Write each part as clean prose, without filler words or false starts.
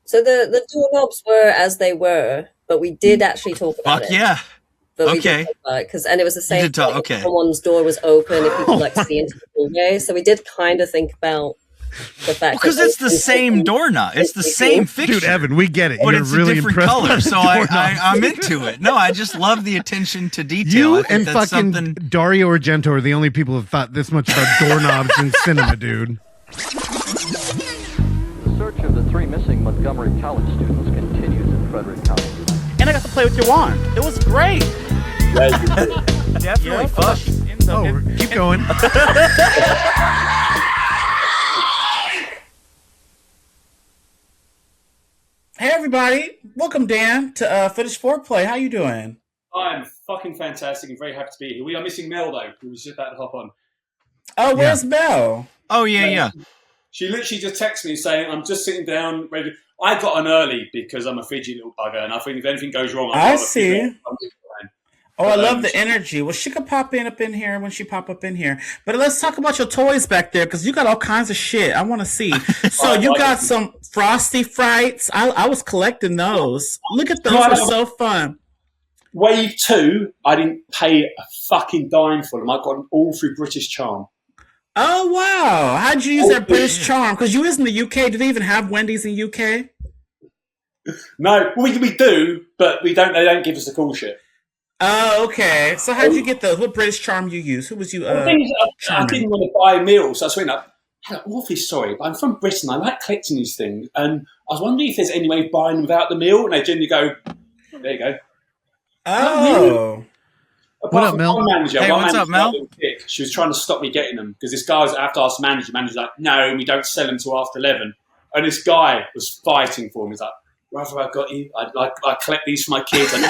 So the doorknobs were as they were, but we did actually talk about Fuck it. yeah. But we Okay. did talk about it and it was the You same. did talk. Like, Okay. if someone's door was open, if you could like see into the hallway. So we did kind of think about the fact Because it's the same doorknob. It's the same fixture. Dude, Evan, we get it. But You're it's really a different impressed color, by the so doorknobs. I'm into it. No, I just love the attention to detail. You I think and that's fucking something... Dario Argento are the only people who've thought this much about doorknobs in cinema, dude. The search of the 3 missing Montgomery College students continues in Frederick County. And I got to play with your wand. It was great. Definitely fun. Oh, keep going. Hey everybody, welcome Dan to Footage Foreplay. How you doing? I'm fucking fantastic and very happy to be here. We are missing Mel though, who was just about to hop on. Oh, where's Mel? Oh, yeah. She literally just texted me saying, I'm just sitting down, ready. I got on early because I'm a fidgety little bugger, and I think if anything goes wrong, I see. I'm just fine. Oh, I love the energy. Well, she could pop up in here when she pop up in here. But let's talk about your toys back there, because you got all kinds of shit. I want to see. So you got some Frosty Frights. I was collecting those. Look at those. They're so fun. Wave 2, I didn't pay a fucking dime for them. I got them all through British Charm. Oh, wow. How'd you use that British Charm? Because you was in the UK. Do they even have Wendy's in UK? No, we do, but they don't give us the cool shit. Oh, okay. So how'd you get those? What British Charm you use? Who was you? I didn't want to buy meals, so I was went up. I'm awfully sorry, but I'm from Britain. I like collecting these things, and I was wondering if there's any way of buying them without the meal. And they generally go, "There you go." Oh. What up, Mel? Hey, what's up, Mel? She was trying to stop me getting them because this guy was after asked the manager. The manager's like, "No, we don't sell them till after 11." And this guy was fighting for him. He's like, "Rather I got you. I collect these for my kids." And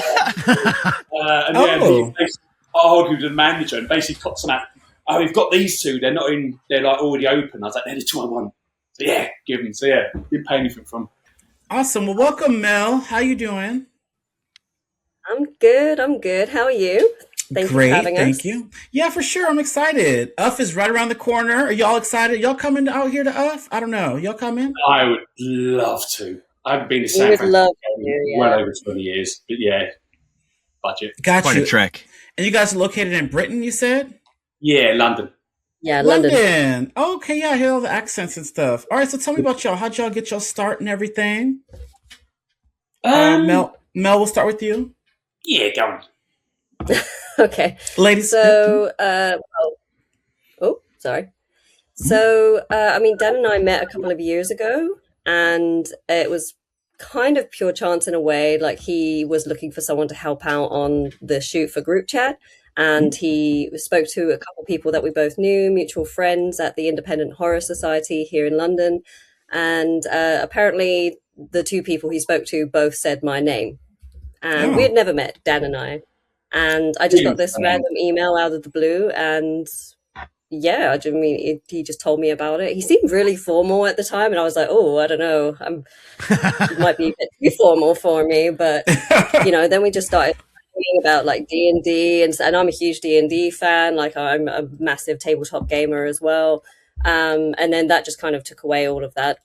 he basically argued with the manager and basically got some out. Oh, we've got these two. They're not in. They're like already open. I was like, "They're the two I want." So yeah, give them. So yeah, didn't pay anything from. Awesome. Well, welcome, Mel. How you doing? I'm good. How are you? Thank you for having us. Thank you. Yeah, for sure. I'm excited. UF is right around the corner. Are y'all excited? Y'all coming out here to UF? I don't know. Y'all coming? I would love to. I haven't been to San Francisco well over 20 years, but yeah, budget. Got Quite you. a trek. And you guys are located in Britain, you said? Yeah, London. Yeah, London. Okay, yeah, I hear all the accents and stuff. All right, so tell me about y'all. How'd y'all get your start and everything? Mel, we'll start with you. Yeah, go on. Okay. Ladies. So, sorry. So, Dan and I met a couple of years ago, and it was kind of pure chance in a way. Like, he was looking for someone to help out on the shoot for Groupchat, and he spoke to a couple of people that we both knew, mutual friends at the Independent Horror Society here in London, and apparently the two people he spoke to both said my name. And we had never met, Dan and I. And I just got this random email out of the blue. And yeah, he just told me about it. He seemed really formal at the time. And I was like, oh, I don't know. It might be a bit too formal for me. But, then we just started talking about like D&D. And I'm a huge D&D fan. Like, I'm a massive tabletop gamer as well. And then that just kind of took away all of that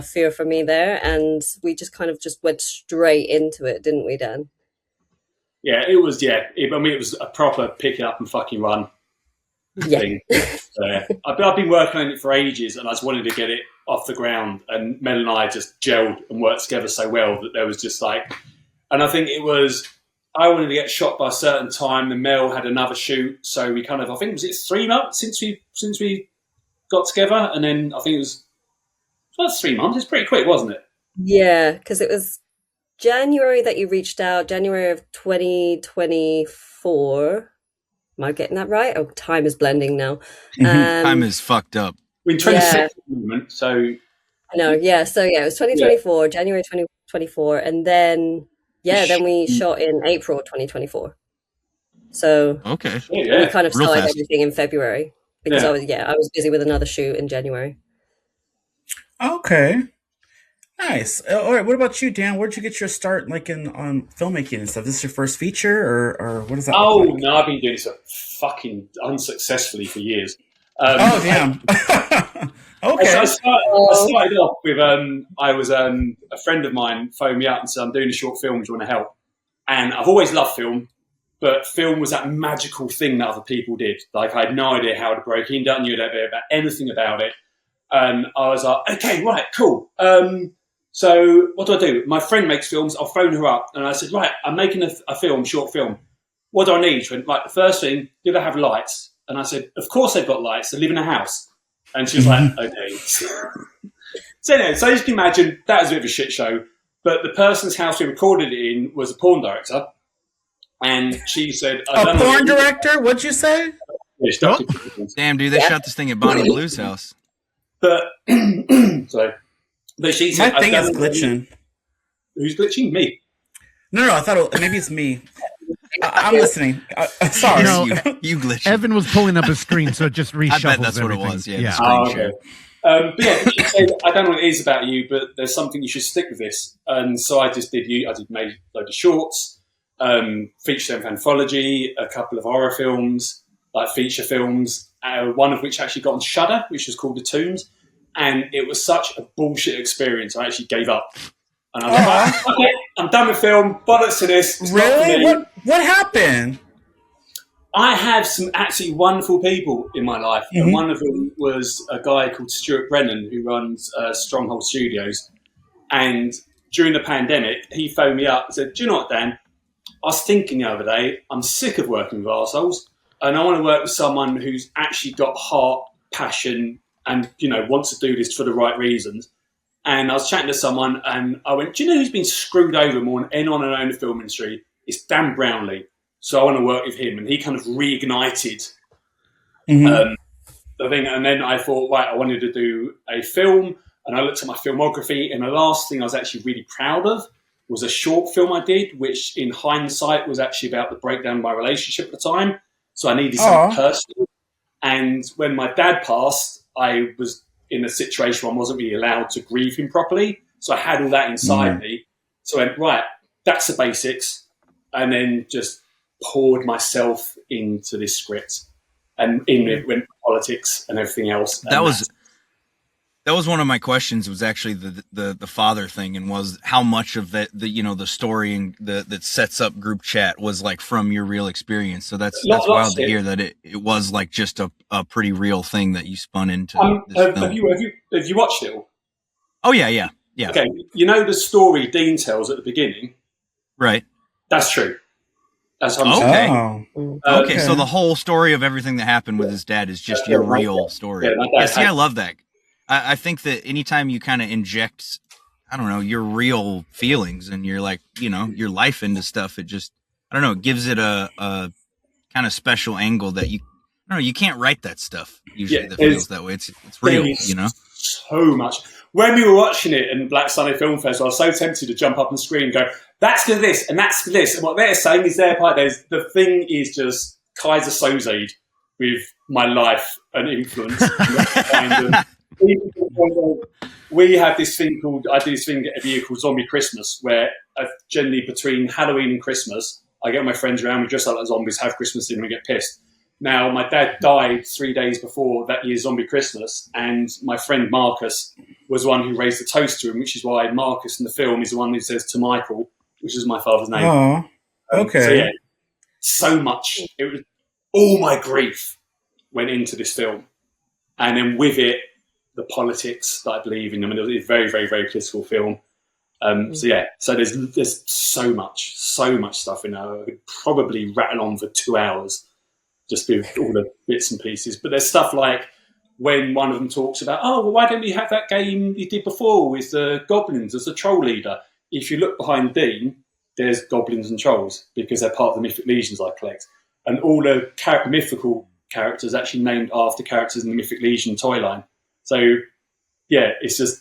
fear from me there, and we just kind of just went straight into it, didn't we, Dan? Yeah, it was. Yeah, it was a proper pick it up and fucking run thing. I've been working on it for ages, and I just wanted to get it off the ground. And Mel and I just gelled and worked together so well that there was just like, and I think it was. I wanted to get shot by a certain time. Then Mel had another shoot, so we kind of. I think was it 3 months since we got together, and then I think it was. So that's 3 months. It's pretty quick, wasn't it? Yeah, because it was January that you reached out, January of 2024. Am I getting that right? Oh, time is blending now. Time is fucked up. We're in 26 at the moment, so... No, yeah. So, yeah, it was 2024, January 2024. And then, then we shot in April 2024. So okay. We kind of started everything in February because I was busy with another shoot in January. Okay, nice. All right, what about you, Dan? Where'd you get your start, like on filmmaking and stuff? Is this your first feature, or what is that? Oh no, I've been doing this fucking unsuccessfully for years. Oh, damn. Okay. So I started off with a friend of mine phoned me up and said, I'm doing a short film, do you want to help? And I've always loved film, but film was that magical thing that other people did. Like, I had no idea how to break in, don't knew about anything about it. And I was like, okay, right, cool. So what do? My friend makes films. I'll phone her up. And I said, right, I'm making a film, short film. What do I need? She went, right, the first thing, do they have lights? And I said, of course they've got lights. They live in a house. And she was like, okay. So anyway, so you can imagine that was a bit of a shit show. But the person's house we recorded it in was a porn director. And she said... A porn director? What'd you say? Yeah, Damn, dude, they shot this thing at Bonnie Blue's house. But, sorry. But she said... My thing is glitching. Who's glitching? Me. No, I thought maybe it's me. I'm listening. Sorry. No, you glitched. Evan was pulling up his screen, so it just reshuffles I bet that's everything. what it was. Yeah. Yeah. Oh, okay. But yeah, she said, I don't know what it is about you, but there's something you should stick with this. And so I just made a load of shorts, feature-length anthology, a couple of horror films, like feature films, one of which actually got on Shudder, which was called The Tombs. And it was such a bullshit experience, I actually gave up. And I was like, okay, I'm done with film, bollocks to this. It's really? What happened? I have some absolutely wonderful people in my life, Mm-hmm. and one of them was a guy called Stuart Brennan who runs Stronghold Studios. And during the pandemic, he phoned me up and said, "Do you know what, Dan? I was thinking the other day, I'm sick of working with arseholes, and I want to work with someone who's actually got heart, passion, and wants to do this for the right reasons." And I was chatting to someone, and I went, "Do you know who's been screwed over more than anyone in the film industry? It's Dan Brownlie. So I want to work with him." And he kind of reignited the thing. And then I thought, right, I wanted to do a film. And I looked at my filmography. And the last thing I was actually really proud of was a short film I did, which in hindsight was actually about the breakdown of my relationship at the time. So I needed something personal. And when my dad passed, I was in a situation where I wasn't really allowed to grieve him properly. So I had all that inside me. So I went, right, that's the basics. And then just poured myself into this script, and in it went politics and everything else. That was one of my questions, was actually the father thing, and was how much of the story and that sets up Groupchat was like from your real experience. So that's wild to hear that it was like just a pretty real thing that you spun into. This film. Have you watched it all? Oh yeah. Okay, the story Dean tells at the beginning, right? That's true. That's what I'm saying. Okay, so the whole story of everything that happened with his dad is just your real story. Yeah, see, I love that. I think that anytime you kind of inject, I don't know, your real feelings and your your life into stuff, it just, I don't know, it gives it a kind of special angle that you can't write that stuff usually that feels that way. It's real, So much. When we were watching it in Black Sunday Film Festival, I was so tempted to jump up on screen and go, that's for this, and that's for this. And what they're saying is their part. The thing is just Kaiser Soze with my life and influence. We have this thing I do this thing every year called Zombie Christmas, where generally between Halloween and Christmas, I get my friends around, we dress up like zombies, have Christmas dinner, and get pissed. Now, my dad died 3 days before that year's Zombie Christmas, and my friend Marcus was the one who raised the toast to him, which is why Marcus in the film is the one who says to Michael, which is my father's name. Oh, okay. So, yeah, so much. It was all my grief went into this film. And then with it, the politics that I believe in. I mean, it was a very, very, very political film. So there's so much stuff in there. I could probably rattle on for 2 hours just with all the bits and pieces. But there's stuff like when one of them talks about, why don't we have that game you did before with the goblins as the troll leader? If you look behind Dean, there's goblins and trolls because they're part of the mythic legions I collect. And all the mythical characters actually named after characters in the Mythic Legion toy line. So, yeah, it's just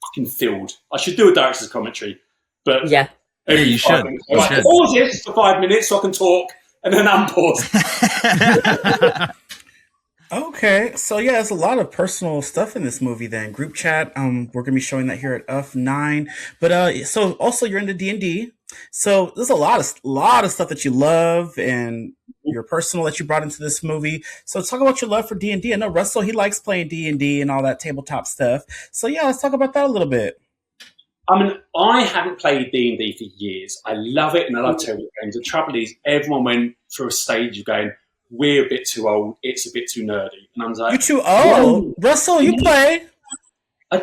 fucking filled. I should do a director's commentary, but yeah, you should. Pause it for 5 minutes so I can talk, and then unpause. Okay, so yeah, there's a lot of personal stuff in this movie. Then Groupchat, we're gonna be showing that here at UF9. But so also you're into D&D. So there's a lot of stuff that you love and your personal that you brought into this movie. So talk about your love for D&D. I know Russell, he likes playing D&D and all that tabletop stuff. So yeah, let's talk about that a little bit. I mean, I haven't played D&D for years. I love it and I love tabletop games. The trouble is, everyone went through a stage of going, we're a bit too old, it's a bit too nerdy. And I was like, you're too old? Russell, you play.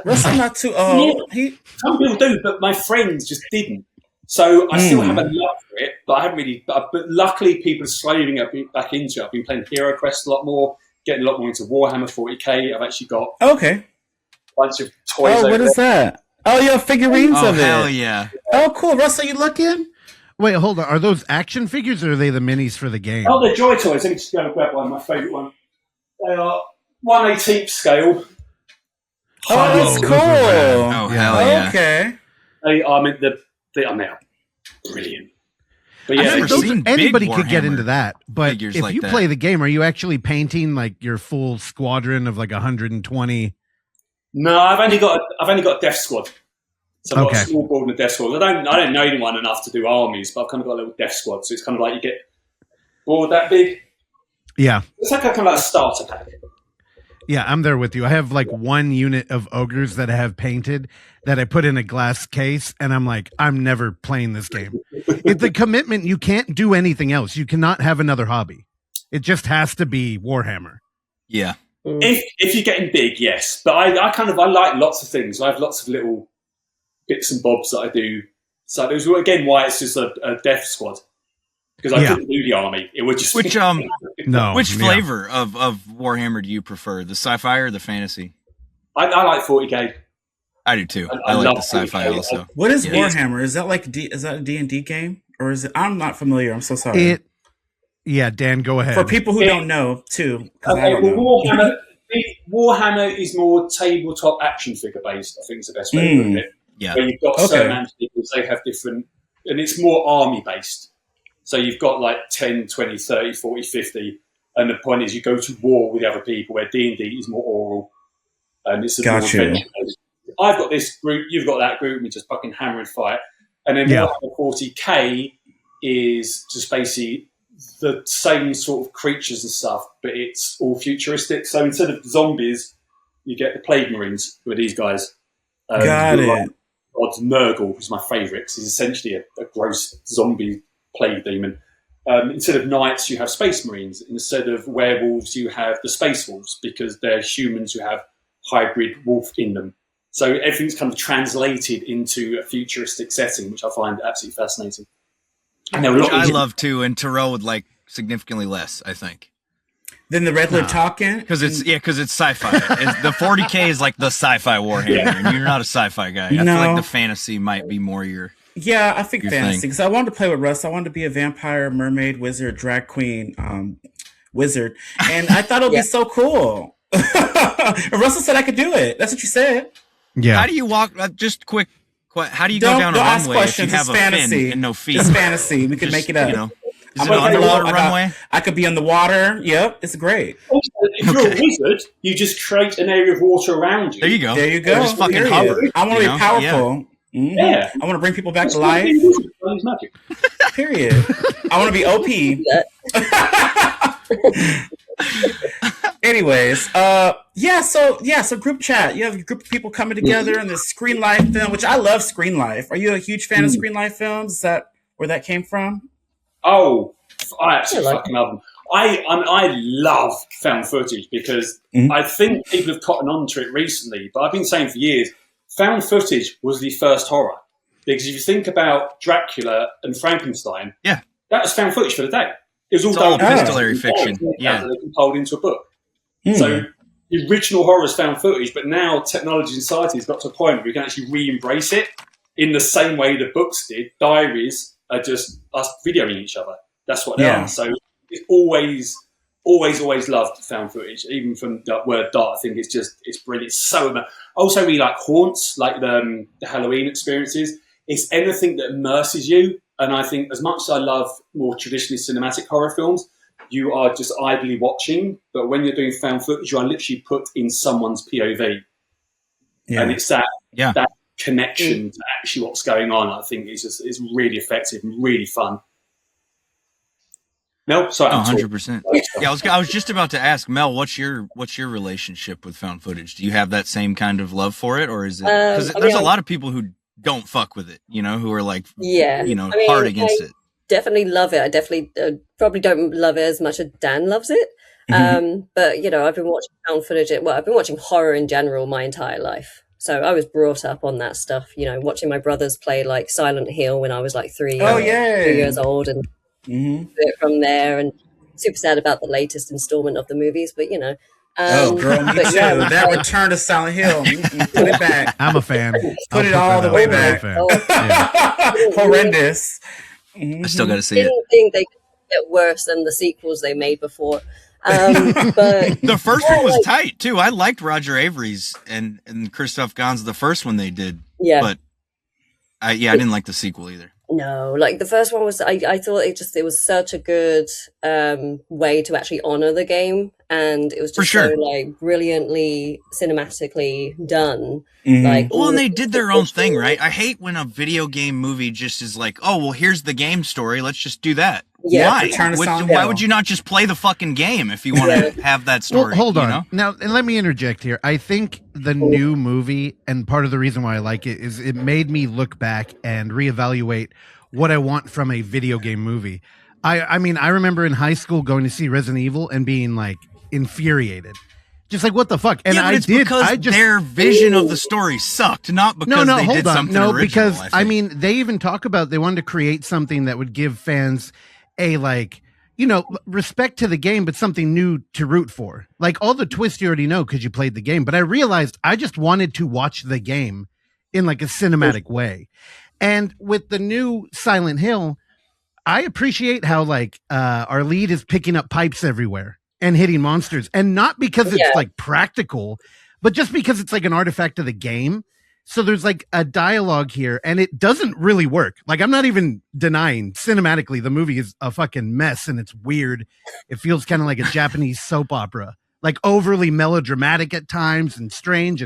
Russell not too old. Yeah, some people do, but my friends just didn't. So I still have a love for it, but I haven't really. But luckily, people are slowly getting back into it. I've been playing Hero Quest a lot more, getting a lot more into Warhammer 40k. I've actually got a bunch of toys. Oh, what is that? Oh, you have figurines of it. Oh, hell yeah. Oh, cool. Russell, you looking? Wait, hold on. Are those action figures or are they the minis for the game? Oh, they're Joy Toys. Let me just go and grab one, my favourite one. They are 1/18 scale. Oh, that's cool. Oh, hell yeah. Okay. They are now brilliant. But yeah, anybody could get into that. But figures if like you that. play the game, are you actually painting like your full squadron of like 120? No, I've only got a Death Squad. So I've got Okay. a small board and a Death Squad. I don't know anyone enough to do armies, but I've kind of got a little Death Squad. So it's kind of like you get board that big. Yeah. It's like a starter pack. Yeah, I'm there with you. I have like one unit of ogres that I have painted that I put in a glass case, and I'm like, I'm never playing this game. It's a commitment. You can't do anything else. You cannot have another hobby. It just has to be Warhammer. Yeah. If you're getting big, yes. But I like lots of things. I have lots of little bits and bobs that I do. So there's again why it's just a Death Squad. Because I couldn't do the army. It would just Which Which flavor of Warhammer do you prefer? The sci-fi or the fantasy? I like 40k. I do too. I like the sci-fi 40K. also. What is Warhammer? Is that like is that a D&D game? Or is it? I'm not familiar. I'm so sorry. Dan, go ahead. For people who don't know, too. Okay, Warhammer is more tabletop action figure based, I think is the best way to put it. Yeah. Where you've got certain figures, they have different, and it's more army based. So you've got like 10, 20, 30, 40, 50, and the point is you go to war with other people, where D&D is more oral, and it's a more adventure based. I've got this group, you've got that group, we just fucking hammer and fight. And then Warhammer 40k is just basically the same sort of creatures and stuff, but it's all futuristic. So instead of zombies, you get the Plague Marines, who are these guys. Got it. God's Nurgle, who's my favourite, because he's essentially a gross zombie plague demon. Instead of knights, you have Space Marines. Instead of werewolves, you have the Space Wolves, because they're humans who have hybrid wolf in them. So everything's kind of translated into a futuristic setting, which I find absolutely fascinating. And which I love too, and Terrell would like significantly less, I think. Than the regular talking? Because it's sci-fi. The 40k is like the sci-fi Warhammer, and you're not a sci-fi guy. I feel like the fantasy might be more your... Yeah, I think fantasy, because I wanted to play with Russ. I wanted to be a vampire, mermaid, wizard, drag queen, wizard, and I thought it would be so cool. And Russell said I could do it. That's what you said. Yeah. How do you walk? Just quick. How do you go down a runway if you have a fin and no feet? It's fantasy. We can make it up. You know, is it an underwater runway? I could be in the water. Yep, it's great. Also, if you're a wizard, you just create an area of water around you. There you go. There you go. Just fucking hover. I want to be powerful. Yeah. I want to bring people back to life. Period. I want to be OP. Anyways, so group chat. You have a group of people coming together in this Screenlife film, which I love Screenlife. Are you a huge fan of Screenlife films? Is that where that came from? Oh, I absolutely fucking love them. I love found footage because I think people have cottoned on to it recently, but I've been saying for years, found footage was the first horror. Because if you think about Dracula and Frankenstein, that was found footage for the day. It was all done epistolary fiction. Yeah. Told into a book. So the original horror is found footage, but now technology and society has got to a point where we can actually re-embrace it in the same way the books did. Diaries are just us videoing each other. That's what they are. So it's always loved found footage, even from the word dart. I think it's brilliant. It's so I also really like haunts, like the Halloween experiences. It's anything that immerses you. And I think as much as I love more traditionally cinematic horror films, you are just idly watching. But when you're doing found footage, you are literally put in someone's POV. Yeah. And it's that connection to actually what's going on, I think is really effective and really fun. No, sorry, 100%. Yeah, I was just about to ask Mel, what's your relationship with found footage? Do you have that same kind of love for it, or is it because there's a lot of people who don't fuck with it, who are like, hard against it. Definitely love it. I definitely probably don't love it as much as Dan loves it. But I've been watching found footage. I've been watching horror in general my entire life. So I was brought up on that stuff. Watching my brothers play like Silent Hill when I was like 3 years old, and from there. And super sad about the latest installment of the movies, but oh, girl, me too. That Return to Silent Hill. Put it back. I'm a fan. Put it all the way back. Horrendous. I still got to see it. I didn't think they could get worse than the sequels they made before. But the first one was tight too. I liked Roger Avery's and Christoph Gans's the first one they did. Yeah, but I didn't like the sequel either. No, like the first one was, I thought it was such a good way to actually honor the game, and it was just so like brilliantly cinematically done. Like, and they did their own thing, right? I hate when a video game movie just is like, oh, well, here's the game story, let's just do that. Yeah, why would you not just play the fucking game if you want to have that story? Well, hold on. Now, and let me interject here. I think the new movie, and part of the reason why I like it, is it made me look back and reevaluate what I want from a video game movie. I mean, I remember in high school going to see Resident Evil and being like infuriated. Just like, what the fuck? And their vision of the story sucked, not because they did something original. No, because, I mean, they even talk about they wanted to create something that would give fans a, like, respect to the game, but something new to root for. Like, all the twists you already know because you played the game. But I realized I just wanted to watch the game in, like, a cinematic way. And with the new Silent Hill, I appreciate how, like, our lead is picking up pipes everywhere and hitting monsters. And not because it's, like, practical, but just because it's, like, an artifact of the game. So there's like a dialogue here, and it doesn't really work. Like, I'm not even denying cinematically the movie is a fucking mess and it's weird. It feels kind of like a Japanese soap opera, like overly melodramatic at times and strange.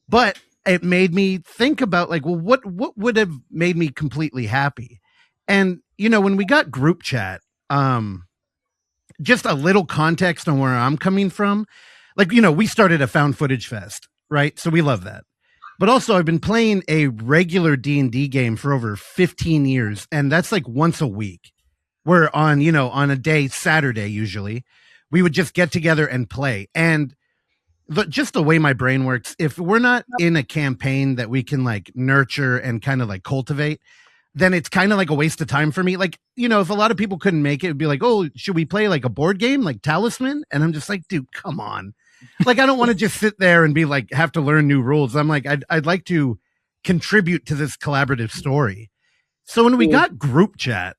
But it made me think about, like, well, what would have made me completely happy? And, when we got Groupchat, just a little context on where I'm coming from. Like, we started a found footage fest, right? So we love that. But also, I've been playing a regular D&D game for over 15 years, and that's like once a week. We're on, on a day, Saturday usually, we would just get together and play. And just the way my brain works, if we're not in a campaign that we can like nurture and kind of like cultivate, then it's kind of like a waste of time for me. Like, if a lot of people couldn't make it, it'd be like, oh, should we play like a board game, like Talisman? And I'm just like, dude, come on. Like, I don't want to just sit there and be like, have to learn new rules. I'm like, I'd like to contribute to this collaborative story. So when we got Groupchat,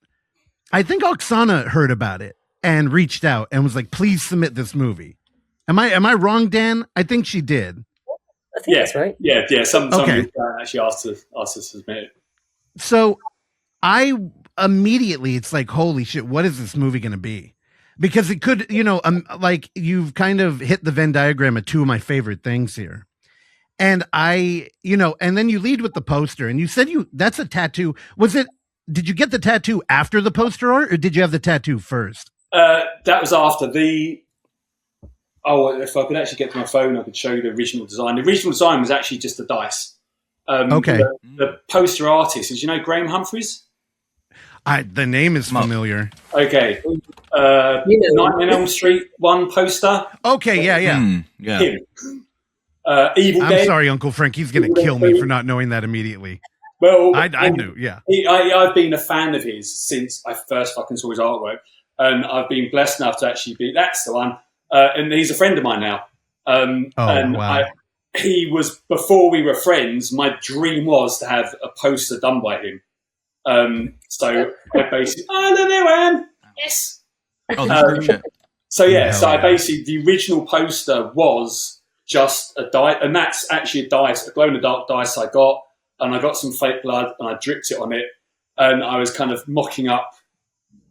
I think Oksana heard about it and reached out and was like, please submit this movie. Am I wrong, Dan? I think she did. I think that's right. Yeah. Some actually asked to submit it. So I immediately, it's like, holy shit, what is this movie going to be? Because it could, like, you've kind of hit the Venn diagram of two of my favorite things here. And and then you lead with the poster, and you said that's a tattoo. Did you get the tattoo after the poster art, or did you have the tattoo first? That was after if I could actually get to my phone, I could show you the original design. The original design was actually just the dice. Okay. The poster artist is, Graham Humphreys? The name is familiar. Okay. Nightmare on Elm Street 1 poster. Okay, yeah. Yeah. Him. Evil Dead. I'm sorry, Uncle Frank. He's going to kill me for not knowing that immediately. Well, I knew, yeah. I've been a fan of his since I first fucking saw his artwork. And I've been blessed enough to actually that's the one. And he's a friend of mine now. Wow. He was, before we were friends, my dream was to have a poster done by him. So I basically, there I am. Yes. Oh, that's shit. So I basically, the original poster was just a die, and that's actually a glow in the dark dice I got, and I got some fake blood and I dripped it on it, and I was kind of mocking up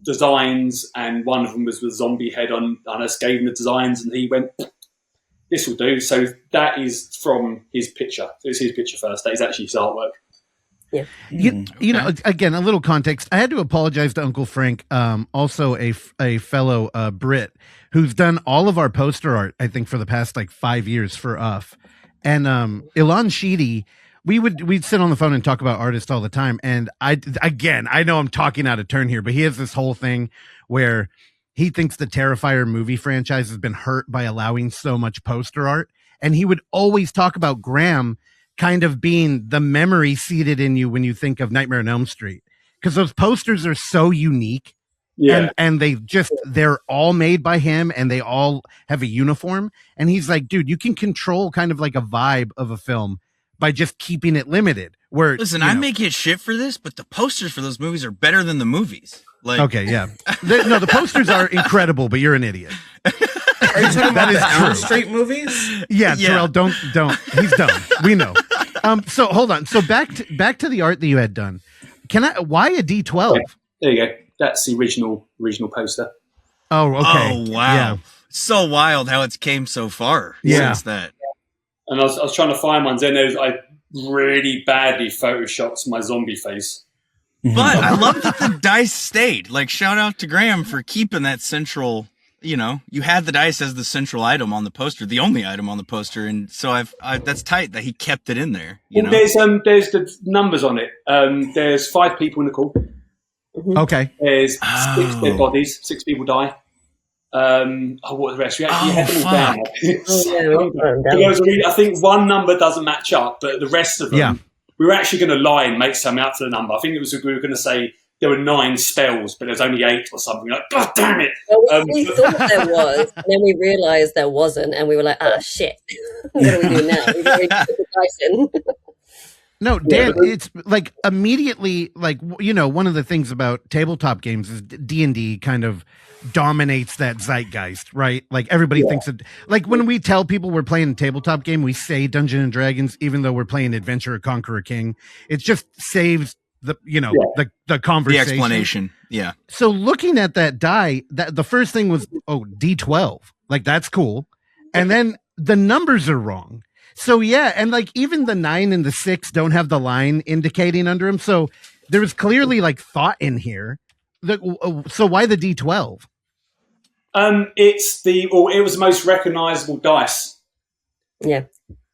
designs, and one of them was with a zombie head on, and I just gave him the designs, and he went, this will do. So that is from his picture. So it's his picture first. That is actually his artwork. Yeah. You know, again, a little context. I had to apologize to Uncle Frank, also a fellow Brit who's done all of our poster art, I think, for the past like 5 years for UF. And Ilan Sheedy, we'd sit on the phone and talk about artists all the time. And I know I'm talking out of turn here, but he has this whole thing where he thinks the Terrifier movie franchise has been hurt by allowing so much poster art. And he would always talk about Graham kind of being the memory seated in you when you think of Nightmare on Elm Street, because those posters are so unique. Yeah. And they're all made by him, and they all have a uniform. And he's like, dude, you can control kind of like a vibe of a film by just keeping it limited. Where listen, I may get shit for this, but the posters for those movies are better than the movies. Like, okay, yeah. The posters are incredible, but you're an idiot. Are you talking about the Elm Street movies? Yeah, Terrell, don't. He's done. We know. So hold on. So back to the art that you had done. Why a D12? Yeah, there you go. That's the original poster. Oh, okay. Oh, wow. Yeah. So wild how it's came so far since that. And I was trying to find ones, and I really badly photoshopped my zombie face. But I love that the dice stayed. Like, shout out to Graham for keeping that central, you know, you had the dice as the central item on the poster, the only item on the poster. And so that's tight that he kept it in there. You know? There's the numbers on it. There's 5 people in the call. Okay. There's 6 dead bodies. 6 people die. What was the rest? We actually had them all down. I think one number doesn't match up, but the rest of them, we were actually going to lie and make something out for the number. I think we were going to say there were 9 spells, but there's only 8 or something. Like, God damn it! Well, we thought there was, and then we realised there wasn't, and we were like, shit. What do we do now? We put the dice in. No, Dan, it's like immediately, like, you know, one of the things about tabletop games is D&D kind of dominates that zeitgeist, right? Like everybody thinks of, like when we tell people we're playing a tabletop game, we say Dungeons and Dragons, even though we're playing Adventure or Conquer a King. It just saves the, you know, the conversation. The explanation. Yeah. So looking at that die, that the first thing was, D12. Like, that's cool. And then the numbers are wrong. So yeah, and like even the 9 and the 6 don't have the line indicating under them. So there was clearly like thought in here. So why the D12? It was the most recognizable dice. Yeah.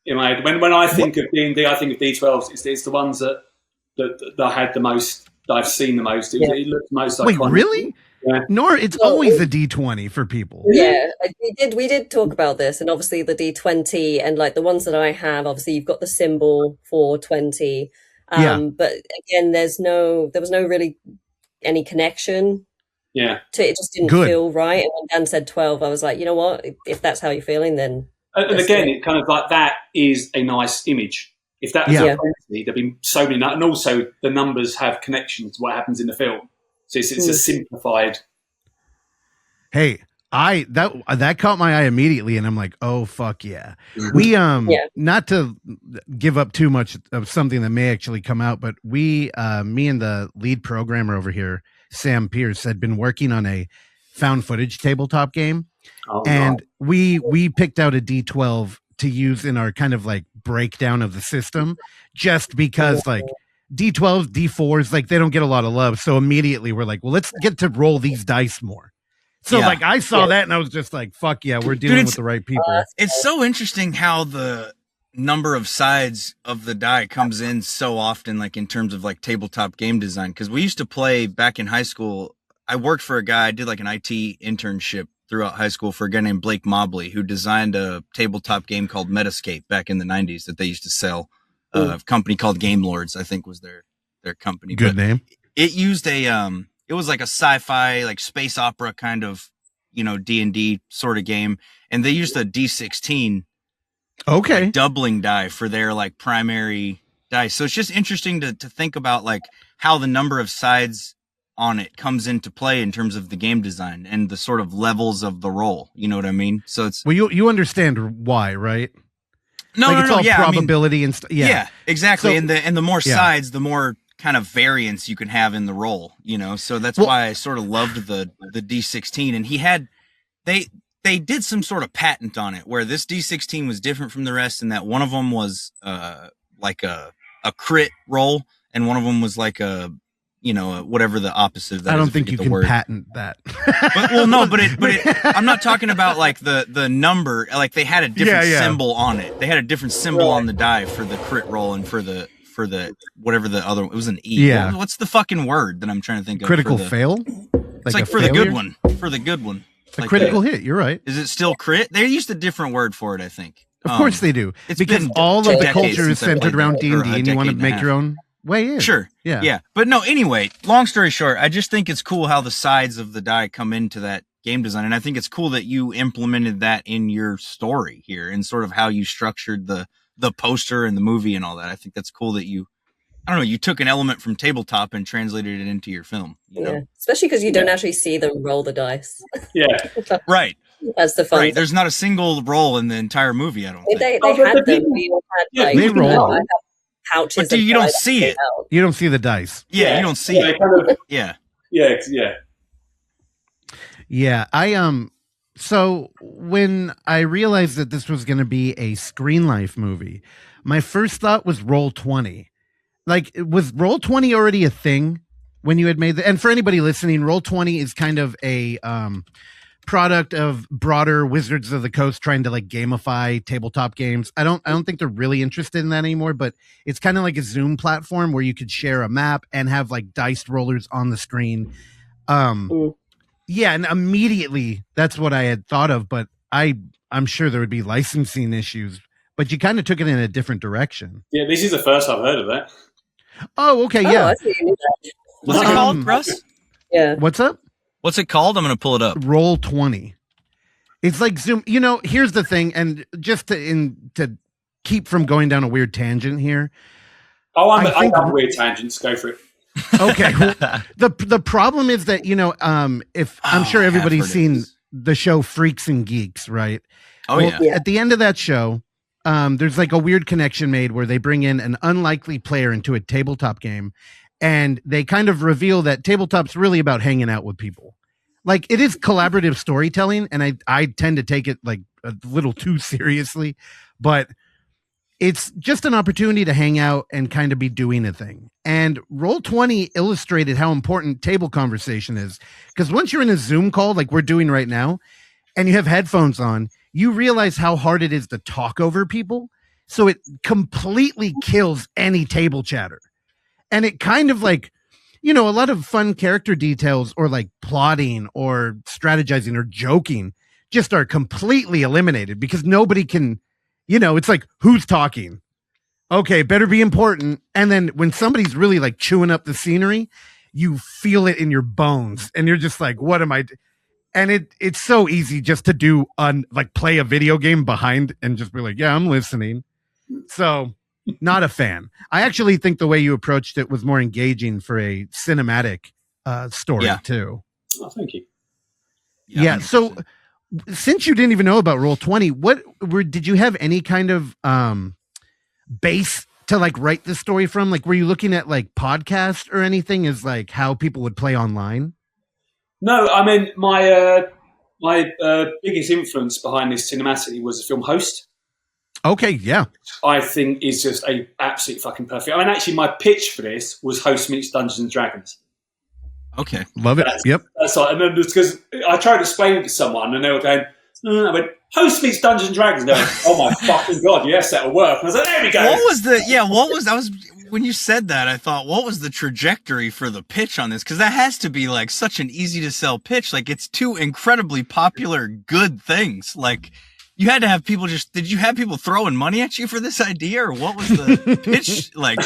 You know, when I think of D&D, I think of D12s. It's the ones that had the most, that I've seen the most. It looked most iconic. Wait, really? Yeah. Nor it's always a D20 for people. Yeah, we did talk about this, and obviously the D20 and like the ones that I have, obviously you've got the symbol for 20. But again, there was no really any connection. Yeah. It just didn't feel right. And when Dan said 12, I was like, you know what? If that's how you're feeling, then. And again, it kind of like that is a nice image. If that was a 20, there'd be so many, and also the numbers have connections to what happens in the film. So it's a simplified. Hey, that caught my eye immediately, and I'm like, oh fuck yeah. We not to give up too much of something that may actually come out, but me and the lead programmer over here, Sam Pierce, had been working on a found footage tabletop game, and we picked out a D12 to use in our kind of like breakdown of the system, just because like D12s, D4s, like they don't get a lot of love. So immediately we're like, well, let's get to roll these dice more. So like I saw that and I was just like, fuck yeah, we're dealing with the right people. It's so interesting how the number of sides of the die comes in so often, like in terms of like tabletop game design. Cause we used to play back in high school. I worked for a guy, I did like an IT internship throughout high school for a guy named Blake Mobley, who designed a tabletop game called Metascape back in the 90s that they used to sell. A company called Game Lords, I think was their company. Good name. It used it was like a sci-fi, like space opera kind of, you know, D&D sort of game. And they used a D16 like, doubling die for their like primary dice. So it's just interesting to think about like how the number of sides on it comes into play in terms of the game design and the sort of levels of the roll. You know what I mean? So it's, well, you understand why, right? No, like no, it's no, all yeah, probability and stuff. Yeah, exactly. So, and the more sides, the more kind of variance you can have in the roll, you know? So that's why I sort of loved the D16. And he had, they they did some sort of patent on it where this D16 was different from the rest, and that one of them was like a crit roll, and one of them was like a, you know, whatever the opposite of that. I don't think you can patent that. I'm not talking about like the number. Like they had a different symbol on it. They had a different symbol on the die for the crit roll and for the whatever the other. It was an E. Yeah. What's the fucking word that I'm trying to think of? Critical fail. It's like for the good one. For the good one. A critical hit. You're right. Is it still crit? They used a different word for it, I think. Of course they do. It's because all of the culture is centered around D&D, and you want to make your own way in. Sure. Yeah. But no, anyway, long story short, I just think it's cool how the sides of the die come into that game design. And I think it's cool that you implemented that in your story here and sort of how you structured the poster and the movie and all that. I think that's cool that you took an element from tabletop and translated it into your film. You know? Especially because you don't actually see them roll the dice. Yeah. Right. That's the fun. Right. There's not a single roll in the entire movie, I don't think. They had them. We all had, like, they roll. I have pouches. But you don't see it. You don't see the dice. Yeah, you don't see it. Kind of, yeah. So when I realized that this was going to be a Screenlife movie, my first thought was Roll20. Like, was Roll20 already a thing when you had made and for anybody listening, Roll20 is kind of a product of broader Wizards of the Coast trying to like gamify tabletop games. I don't think they're really interested in that anymore, but it's kind of like a Zoom platform where you could share a map and have like dice rollers on the screen. Yeah, and immediately that's what I had thought of, but I'm sure there would be licensing issues, but you kind of took it in a different direction. Yeah, this is the first I've heard of that. Oh, okay, yeah. What's it called, Russ? Yeah. What's up? What's it called? I'm going to pull it up. Roll20. It's like Zoom. You know, here's the thing, and just to keep from going down a weird tangent here. Oh, I love weird tangents. Go for it. Okay. Well, the problem is that, you know, if I'm sure everybody's seen the show Freaks and Geeks, right? Oh, well, yeah. At the end of that show, there's like a weird connection made where they bring in an unlikely player into a tabletop game, and they kind of reveal that tabletop's really about hanging out with people. Like, it is collaborative storytelling, and I tend to take it like a little too seriously, but it's just an opportunity to hang out and kind of be doing a thing. And Roll20 illustrated how important table conversation is. Because once you're in a Zoom call like we're doing right now, and you have headphones on, you realize how hard it is to talk over people. So it completely kills any table chatter. And it kind of like, you know, a lot of fun character details or like plotting or strategizing or joking just are completely eliminated because nobody can, you know, it's like, who's talking? Okay, better be important. And then when somebody's really like chewing up the scenery, you feel it in your bones and you're just like, what am I? And it's so easy just to do like play a video game behind and just be like, yeah, I'm listening. So not a fan. I actually think the way you approached it was more engaging for a cinematic story too. Oh, thank you. Yeah. So since you didn't even know about Roll20, did you have any kind of base to like write the story from? Like, were you looking at like podcasts or anything as like how people would play online? No, I mean, my biggest influence behind this cinematically was the film Host. Okay, yeah. I think is just a absolutely fucking perfect. I mean, actually, my pitch for this was Host meets Dungeons and Dragons. Okay, love it. Yep. That's right. And then because I tried to explain it to someone, and they were going, I went, Host meets Dungeons and Dragons. And they went, oh my fucking god, yes, that'll work. And I was like, there we go. When you said that, I thought, what was the trajectory for the pitch on this? Because that has to be like such an easy to sell pitch. Like, it's two incredibly popular, good things. Like, you had to have people did you have people throwing money at you for this idea, or what was the pitch like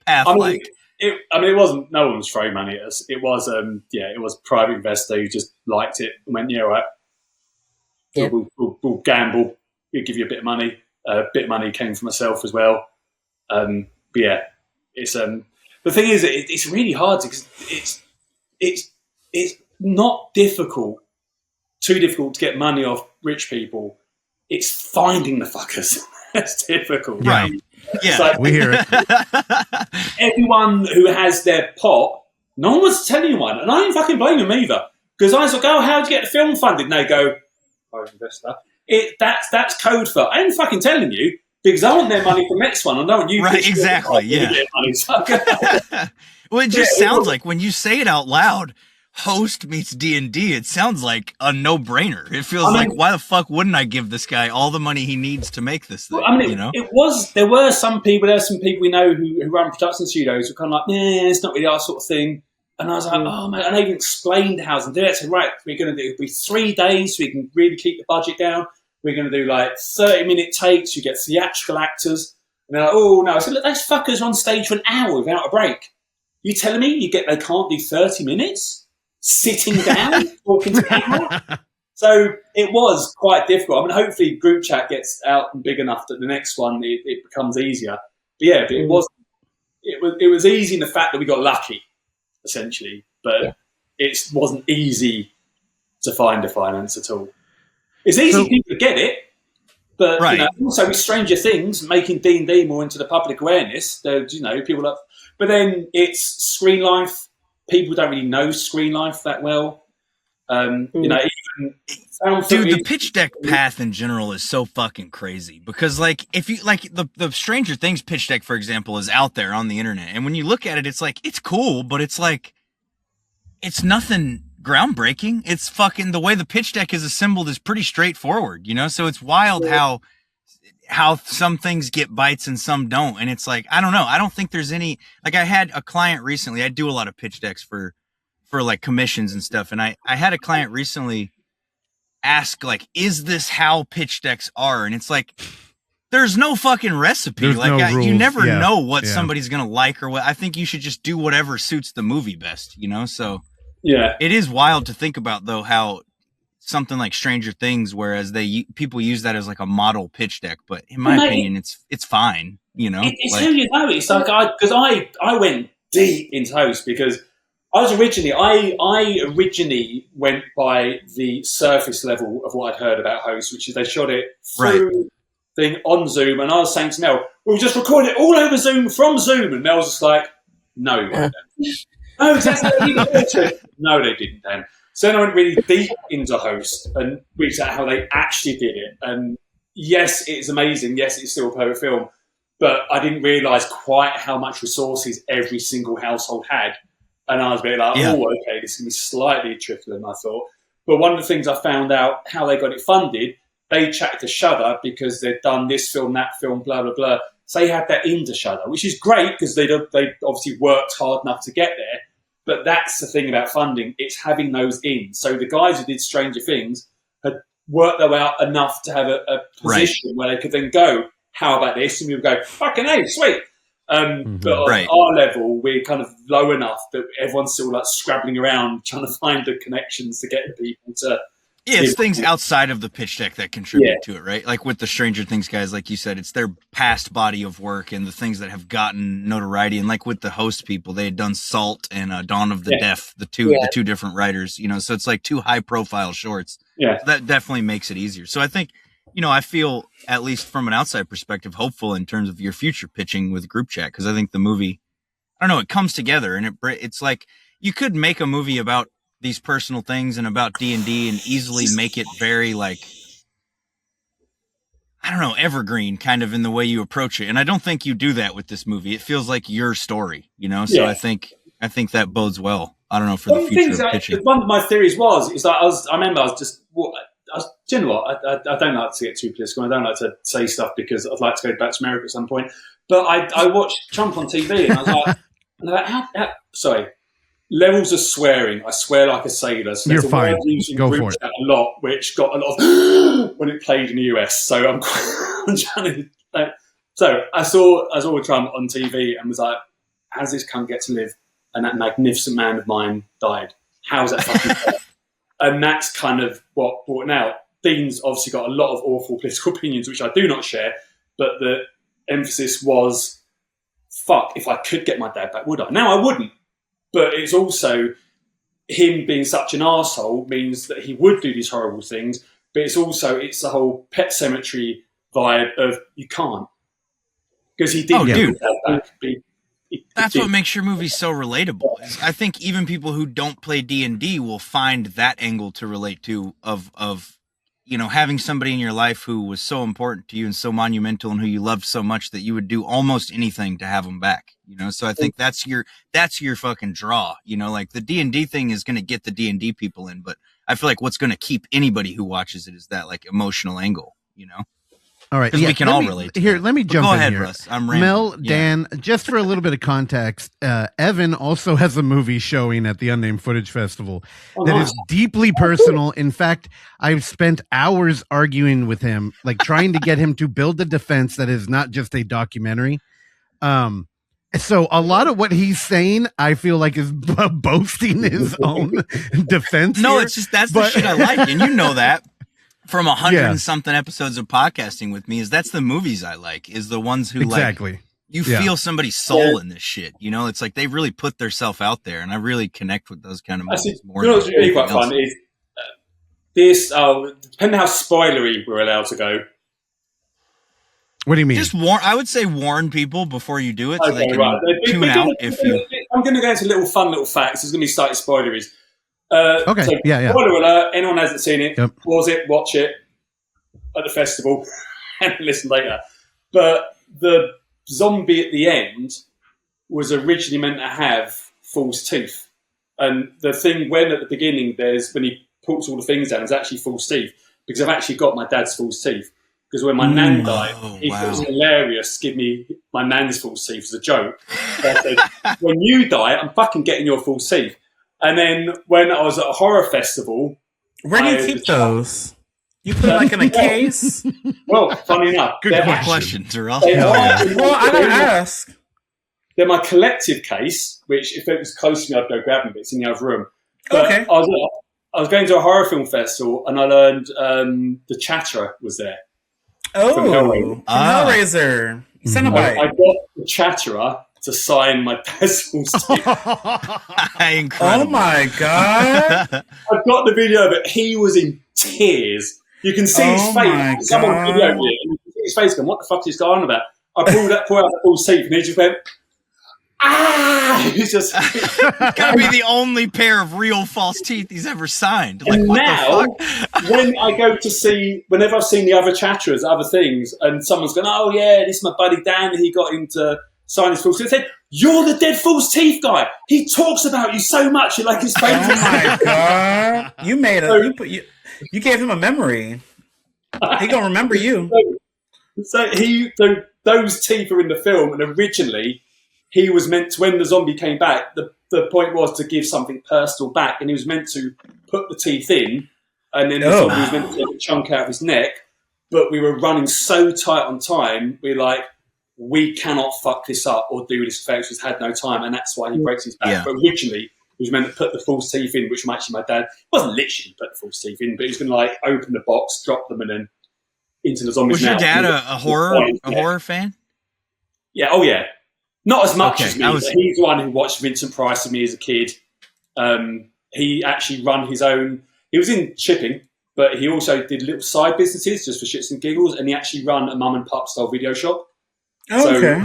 path like? It wasn't, no one was throwing money at us. It was, it was a private investor who just liked it and went, yeah, right. Yeah. We'll gamble. We'll give you a bit of money. A bit of money came from myself as well. But yeah, it's, the thing is, it's really hard because it's not difficult, too difficult to get money off rich people. It's finding the fuckers. That's difficult. Right. Yeah, like, we hear it. Everyone who has their pot, no one's telling anyone. And I don't fucking blame them either. Because I was like, oh, how'd you get the film funded? And they go, private investor. That's code for. I ain't fucking telling you because I want their money from next one. I don't want you. Right, exactly. Yeah. Money, so Well, it just sounds like when you say it out loud, host meets D&D, it sounds like a no-brainer. It feels like, why the fuck wouldn't I give this guy all the money he needs to make this thing? Well, I mean, there were some people we know who run production studios who were kind of like, it's not really our sort of thing. And I was like, oh man, and they even explained how to do it. So right, we're going to do it 3 days so we can really keep the budget down. We're going to do like 30-minute takes. You get theatrical actors. And they're like, oh no. I said, look, those fuckers are on stage for an hour without a break. You telling me they can't do 30 minutes? Sitting down, talking to camera. So it was quite difficult. I mean, hopefully Groupchat gets out and big enough that the next one it becomes easier. But yeah, but it was easy in the fact that we got lucky, essentially. But it wasn't easy to find a finance at all. It's easy for people to get it, but also with Stranger Things making D&D more into the public awareness. People like, but then it's Screenlife. People don't really know Screenlife that well. Even dude, the pitch deck path in general is so fucking crazy because, like, if you like the Stranger Things pitch deck, for example, is out there on the internet, and when you look at it, it's like it's cool, but it's like it's nothing groundbreaking. It's fucking the way the pitch deck is assembled is pretty straightforward, So it's wild how some things get bites and some don't. And it's like, I don't know. I don't think there's any, like I had a client recently, I do a lot of pitch decks for like commissions and stuff. And I had a client recently ask like, is this how pitch decks are? And it's like, there's no fucking recipe. There's like no rules. You never know what somebody's going to like or what. I think you should just do whatever suits the movie best, So yeah, it is wild to think about though, how something like Stranger Things, whereas people use that as like a model pitch deck, but in my opinion, it's fine. It's who you know. It's like I went deep into Host because I originally went by the surface level of what I'd heard about Host, which is they shot it through thing on Zoom, and I was saying to Mel, we'll just record it all over Zoom from Zoom, and Mel's just like, no, no, exactly. No, they didn't, Dan. So then I went really deep into Host and reached out how they actually did it. And yes, it's amazing. Yes, it's still a perfect film. But I didn't realise quite how much resources every single household had. And I was a bit like, oh, okay, this is going to be slightly trickier than I thought. But one of the things I found out, how they got it funded, they chatted to Shudder because they'd done this film, that film, blah, blah, blah. So they had that into Shudder, which is great because they obviously worked hard enough to get there. But that's the thing about funding. It's having those in. So the guys who did Stranger Things had worked their way out enough to have a position where they could then go, how about this? And we would go, fucking hey, sweet. But on our level, we're kind of low enough that everyone's still like scrabbling around trying to find the connections to get the people to... Yeah, it's things outside of the pitch deck that contribute to it, right? Like with the Stranger Things guys, like you said, it's their past body of work and the things that have gotten notoriety. And like with the Host people, they had done Salt and Dawn of the Deaf, the two different writers, so it's like two high profile shorts. Yeah. So that definitely makes it easier. So I think, I feel, at least from an outside perspective, hopeful in terms of your future pitching with Groupchat, because I think the movie, I don't know, it comes together and it's like you could make a movie about these personal things and about D&D and easily make it very like, I don't know, evergreen kind of in the way you approach it. And I don't think you do that with this movie. It feels like your story, So I think that bodes well. I don't know for the future of pitching. One of my theories is that do you know what? I don't like to get too political. I don't like to say stuff because I'd like to go back to America at some point. But I watched Trump on TV and I was like, sorry. Levels of swearing. I swear like a sailor. So you're fine. Go for it. A lot, which got a lot of when it played in the US. So I'm trying to. So I saw Trump on TV and was like, "How's this cunt get to live?" And that magnificent man of mine died. How's that fucking fair? And that's kind of what brought it out. Dean's obviously got a lot of awful political opinions, which I do not share. But the emphasis was, "Fuck! If I could get my dad back, would I?" Now I wouldn't. But it's also him being such an arsehole means that he would do these horrible things. But it's the whole Pet Sematary vibe of you can't. Because he did get his dad back. That's what makes your movie so relatable. I think even people who don't play D&D will find that angle to relate to of you know, having somebody in your life who was so important to you and so monumental and who you loved so much that you would do almost anything to have them back, you know? So I think that's your fucking draw, you know, like the D&D thing is going to get the D&D people in, but I feel like what's going to keep anybody who watches it is that like emotional angle, you know? All right. Because we can all relate to here. that. Let me But jump go in ahead, here. Russ. I'm rambling. Mel, Dan, just for a little bit of context, Evan also has a movie showing at the Unnamed Footage Festival that is deeply personal. In fact, I've spent hours arguing with him, like trying to get him to build a defense that is not just a documentary. So a lot of what he's saying, I feel like is boasting his own defense. No, here, it's just that's the shit I like, and you know that. From 100 and something episodes of podcasting with me, is that's the movies I like, is the ones who like you feel somebody's soul in this shit. You know, it's like they really put their self out there, and I really connect with those kind of movies more. You know what's really quite fun is this. Depending how spoilery we're allowed to go. What do you mean? Just I would say warn people before you do it, so they can tune out. I'm going to go into little facts. It's going to be slightly spoileries. Okay. So, spoiler alert, anyone who hasn't seen it, pause it, watch it at the festival and listen later. But the zombie at the end was originally meant to have false teeth. And the thing when at the beginning when he puts all the things down, there's actually false teeth. Because I've actually got my dad's false teeth. Because when my nan died, he thought it was hilarious to give me my nan's false teeth as a joke. So I said, when you die, I'm fucking getting your false teeth. And then when I was at a horror festival... Where do you keep those? You put it like in a case? Well, funny enough. Good question, Terrell. Well, I gotta ask. They're my collective case, which if it was close to me, I'd go grab them, but it's in the other room. But okay. I was going to a horror film festival, and I learned the Chatterer was there. Oh, from Hellraiser. Cenobite. I got the Chatterer to sign my dad's false teeth. Incredible. Oh my God. I've got the video of it. He was in tears. You can see his face. Someone videoed it, and you can see his face going, what the fuck is going on about? I pulled out the false teeth, and he just went, He's just gotta be the only pair of real false teeth he's ever signed. Like, and what now, the fuck? when I go to see, whenever I've seen the other Chatterers, other things, and someone's going, oh yeah, this is my buddy Dan, he got him to sign his false teeth. I said, you're the dead false teeth guy. He talks about you so much. You're like his favorite. Oh my God! You made it. You gave him a memory. He gonna remember you. So those teeth are in the film, and originally he was meant to, when the zombie came back, the point was to give something personal back, and he was meant to put the teeth in, and then the zombie was meant to take a chunk out of his neck. But we were running so tight on time, we're like, we cannot fuck this up or do this effect. Just had no time, and that's why he breaks his back. Yeah. But originally, he was meant to put the false teeth in, which actually my dad wasn't literally put the false teeth in, but he was going to like open the box, drop them, and then into the zombie's mouth. Was your dad a horror fan? Yeah. Oh yeah. Not as much as me. He's the one who watched Vincent Price with me as a kid. He actually run his own. He was in shipping, but he also did little side businesses just for shits and giggles, and he actually run a mum and pup style video shop. Okay.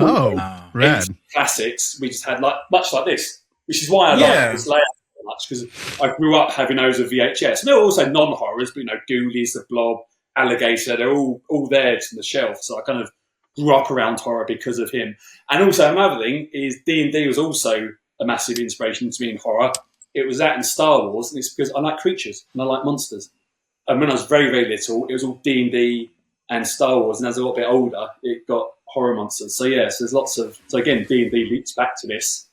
Rad. Classics. We just had much like this, which is why I like this layout so much, because I grew up having those of VHS. And there were also non-horrors, but Ghoulies, The Blob, Alligator. They're all there on the shelf. So I kind of grew up around horror because of him. And also another thing is D&D was also a massive inspiration to me in horror. It was that in Star Wars, and it's because I like creatures and I like monsters. And when I was very, very little, it was all D&D and Star Wars. And as I got a bit older, it got horror monsters. So yeah, so there's lots of... So again, D&D leads back to this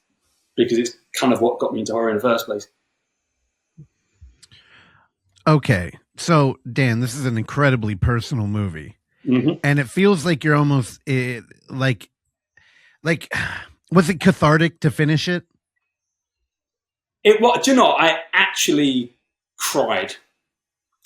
because it's kind of what got me into horror in the first place. Okay. So, Dan, this is an incredibly personal movie. Mm-hmm. And it feels like you're almost like, was it cathartic to finish it? Do you know, I actually cried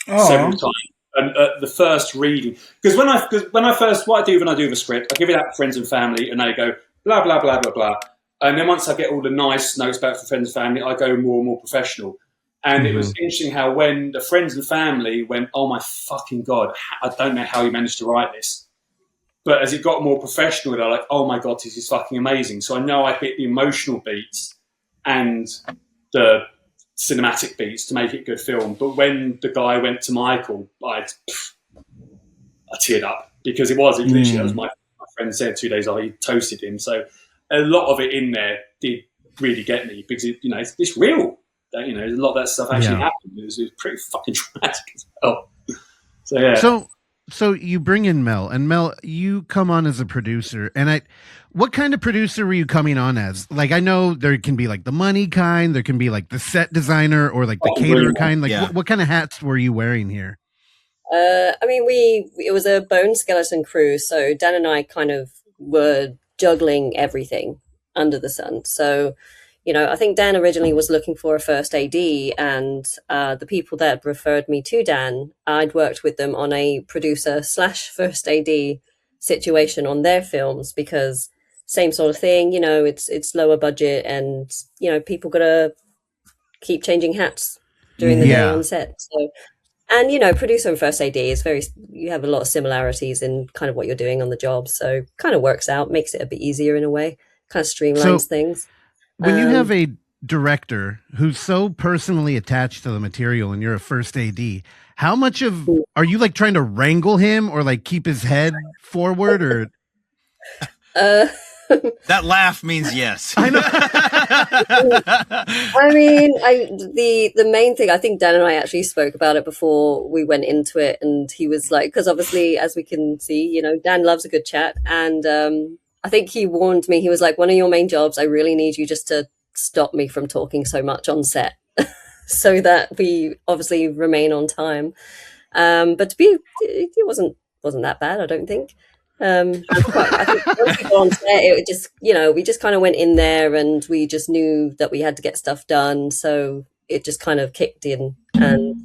several times. And the first reading, because when I first, what I do when I do the script, I give it out to friends and family, and they go blah blah blah blah blah, and then once I get all the nice notes back from friends and family, I go more and more professional. And it was interesting how when the friends and family went, oh my fucking God, I don't know how you managed to write this. But as it got more professional, they're like, oh my God, this is fucking amazing. So I know I hit the emotional beats and the cinematic beats to make it a good film. But when the guy went to Michael, I teared up because it literally, that was my friend said 2 days after he toasted him. So a lot of it in there did really get me because it's real. That, a lot of that stuff actually happened. It was pretty fucking traumatic as well. So yeah. So you bring in Mel, and Mel, you come on as a producer, and what kind of producer were you coming on as? Like, I know there can be like the money kind, there can be like the set designer, or like the caterer kind. Like, what kind of hats were you wearing here? I mean, it was a bone skeleton crew, so Dan and I kind of were juggling everything under the sun. So, I think Dan originally was looking for a first AD, and the people that referred me to Dan, I'd worked with them on a producer / first AD situation on their films because same sort of thing, it's lower budget, and people gotta keep changing hats during the day on set. So, and producer and first AD is you have a lot of similarities in kind of what you're doing on the job, so kind of works out, makes it a bit easier in a way, kind of streamlines things. When you have a director who's so personally attached to the material and you're a first AD, how much are you like trying to wrangle him or like keep his head forward or? That laugh means yes. I know. I mean, the main thing, I think Dan and I actually spoke about it before we went into it, and he was like, because obviously, as we can see, Dan loves a good chat, and I think he warned me. He was like, one of your main jobs, I really need you just to stop me from talking so much on set so that we obviously remain on time. But it wasn't that bad, I don't think. I think once we got on set, it just, we just kind of went in there and we just knew that we had to get stuff done. So it just kind of kicked in, and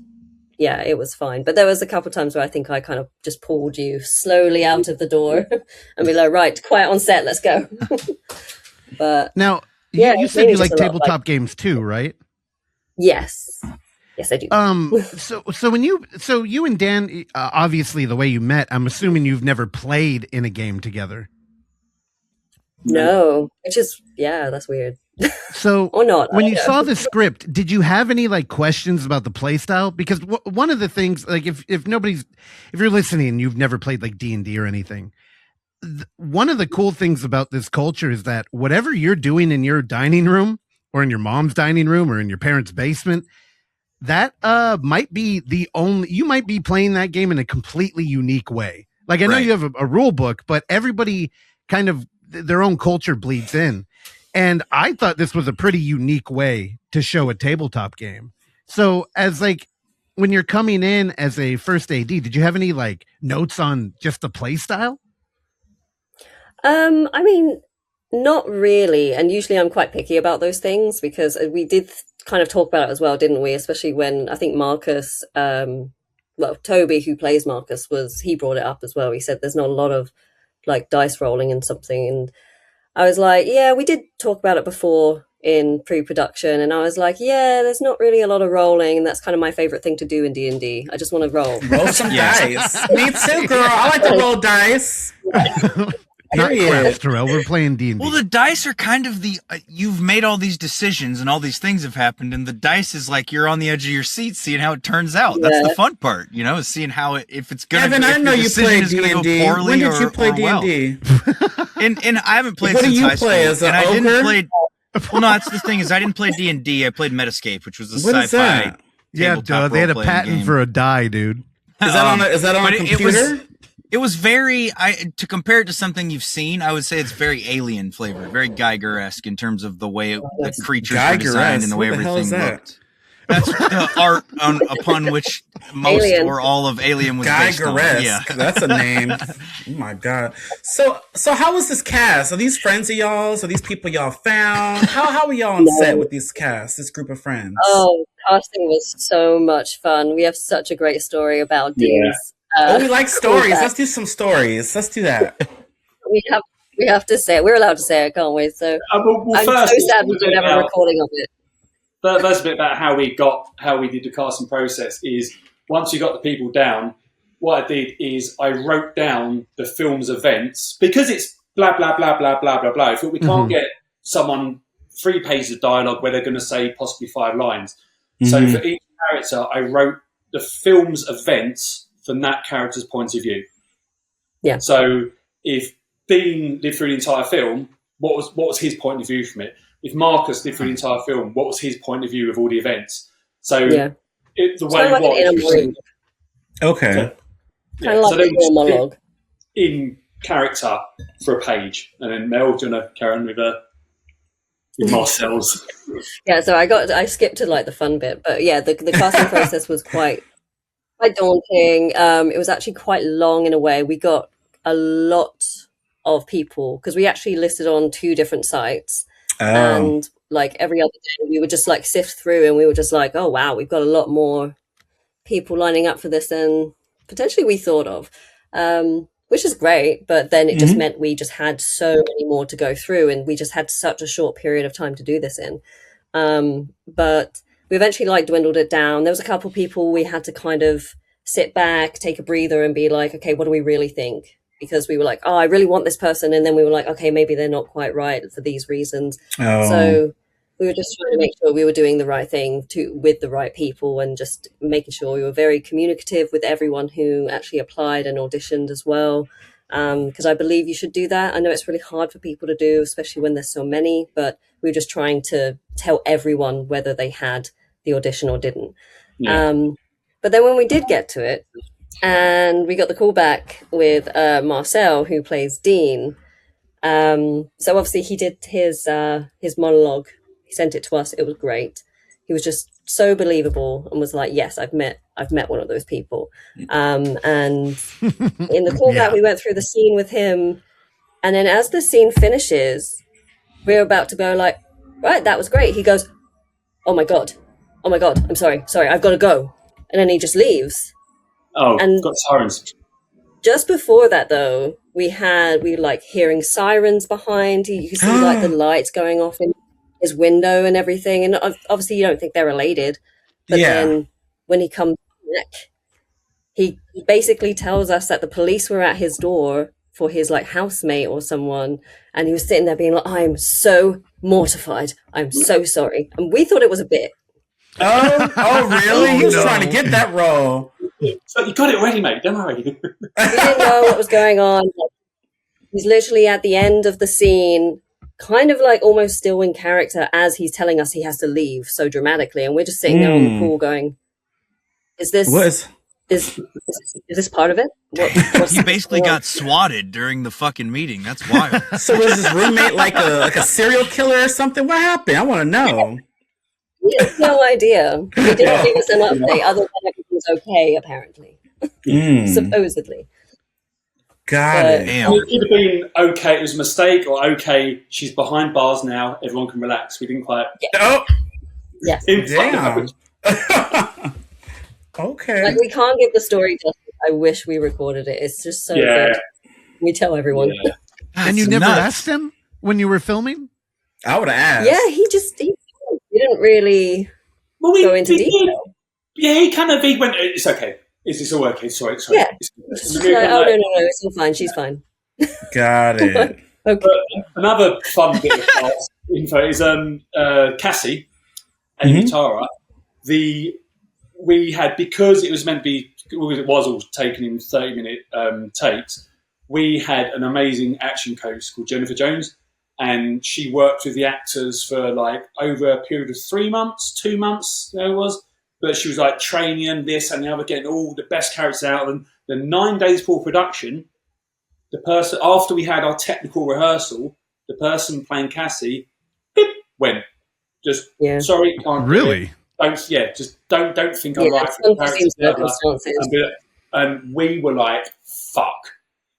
yeah, it was fine. But there was a couple of times where I think I kind of just pulled you slowly out of the door and be like, right, quiet on set, let's go. But now, you said you like tabletop games too, right? Yes, I do. So you and Dan, obviously the way you met, I'm assuming you've never played in a game together. No, which is, that's weird. So or not. When you saw the script, did you have any like questions about the play style? Because one of the things, like if you're listening and you've never played like D&D or anything, one of the cool things about this culture is that whatever you're doing in your dining room or in your mom's dining room or in your parents' basement, that might be you might be playing that game in a completely unique way. Like I know you have a rule book, but everybody kind of their own culture bleeds in. And I thought this was a pretty unique way to show a tabletop game. So as like, when you're coming in as a first AD, did you have any like notes on just the play style? I mean, not really. And usually I'm quite picky about those things because we did kind of talk about it as well, didn't we? Especially when I think Marcus, Toby, who plays Marcus, he brought it up as well. He said there's not a lot of like dice rolling and something. And I was like, yeah, we did talk about it before in pre-production, and I was like, yeah, there's not really a lot of rolling, and that's kind of my favorite thing to do in D&D. I just want to roll some dice. Me too, girl. I like to roll dice. Not craps, Terrell. We're playing D&D. Well, the dice are kind of you've made all these decisions and all these things have happened, and the dice is like you're on the edge of your seat seeing how it turns out. That's the fun part, is seeing how if it's going to Evan, I didn't know you played D&D. When did you play D&D? And I haven't played what since do you high school. Play as an ogre? I didn't play. Well, no, that's the thing is I didn't play D&D. I played Metascape, which was a sci-fi. Yeah, duh, they had a patent game. For a die, dude. Is that on a computer? It was very, to compare it to something you've seen, I would say it's very Alien flavored, very Geiger-esque in terms of the way the creatures were designed and the way everything looked. That's the art upon which most or all of Alien was based on. Yeah. That's a name. Oh my God. So how was this cast? Are these friends of y'all's? Are these people y'all found? How are y'all on set with this cast, this group of friends? Oh, casting was so much fun. We have such a great story about Dean's. We like stories. Let's do some stories. Let's do that. We have to say it. We're allowed to say it, can't we? So I'm so sad we don't have a recording of it. First bit about how we did the casting process is once you got the people down, what I did is I wrote down the film's events because it's blah blah blah blah blah blah blah. We can't get someone 3 pages of dialogue where they're going to say possibly 5 lines. So for each character, I wrote the film's events from that character's point of view. Yeah. So if Dean lived through the entire film, what was his point of view from it? If Marcus lived through the entire film, what was his point of view of all the events? So the way like an inner monologue. Okay. Kind of like a monologue. In character for a page. And then Mel, do you want to carry on with Marcel's? Yeah, so I skipped to like the fun bit, but yeah, the casting process was quite daunting. It was actually quite long in a way. We got a lot of people because we actually listed on 2 different sites, and like every other day we would just like sift through, and we were just like, oh wow, we've got a lot more people lining up for this than potentially we thought of, which is great. But then it just meant we just had so many more to go through, and we just had such a short period of time to do this in. But we eventually like dwindled it down. There was a couple of people we had to kind of sit back, take a breather, and be like, okay, what do we really think? Because we were like, oh, I really want this person, and then we were like, okay, maybe they're not quite right for these reasons. So we were just trying to make sure we were doing the right thing with the right people, and just making sure we were very communicative with everyone who actually applied and auditioned as well. Because I believe you should do that. I know it's really hard for people to do, especially when there's so many, but we were just trying to tell everyone whether they had the audition or didn't. Yeah. But then when we did get to it, and we got the call back with Marcel, who plays Dean. So obviously he did his monologue. He sent it to us. It was great. He was just so believable and was like, yes, I've met one of those people. And in the callback, we went through the scene with him. And then as the scene finishes, we're about to go like, right, that was great. He goes, oh my God, I'm sorry, I've got to go. And then he just leaves. Oh, and got sirens. Just before that, though, we were like hearing sirens behind. You could see like the lights going off in his window and everything. And obviously you don't think they're related. But then when he comes back, he basically tells us that the police were at his door for his like housemate or someone. And he was sitting there being like, I'm so mortified. I'm so sorry. And we thought it was a bit. Oh, really? He was trying to get that role. So you got it ready, mate. Don't worry. We didn't know what was going on. He's literally at the end of the scene, kind of like almost still in character as he's telling us he has to leave so dramatically, and we're just sitting there on the pool going, "Is this part of it?" He basically got swatted during the fucking meeting. That's wild. So was his roommate like a serial killer or something? What happened? I want to know. We have no idea. He didn't give us an update other than everything's okay, apparently. Supposedly. Got it. It could have been okay, it was a mistake, or okay, she's behind bars now, everyone can relax. We didn't quite. Yeah. Oh! Yes. Damn. Okay. Like, we can't give the story justice. I wish we recorded it. It's just so good. We tell everyone. Yeah. And you never asked him when you were filming? I would have asked. Yeah, he didn't really go into detail. Yeah, he went, it's okay. Is this all okay? Sorry. Yeah. No, it's all fine. She's fine. Got it. Okay. But another fun bit of info is Cassie, Amy Tara. We had, because it was meant to be, it was all taken in 30-minute takes, we had an amazing action coach called Jennifer Jones. And she worked with the actors for like over a period of 3 months, 2 months, there it was. But she was like training them, this and the other, getting all the best characters out of them. Then 9 days before production, the person, after we had our technical rehearsal, the person playing Cassie, went. Just, sorry, can't really? Don't think I'm right for the character. And we were like, fuck.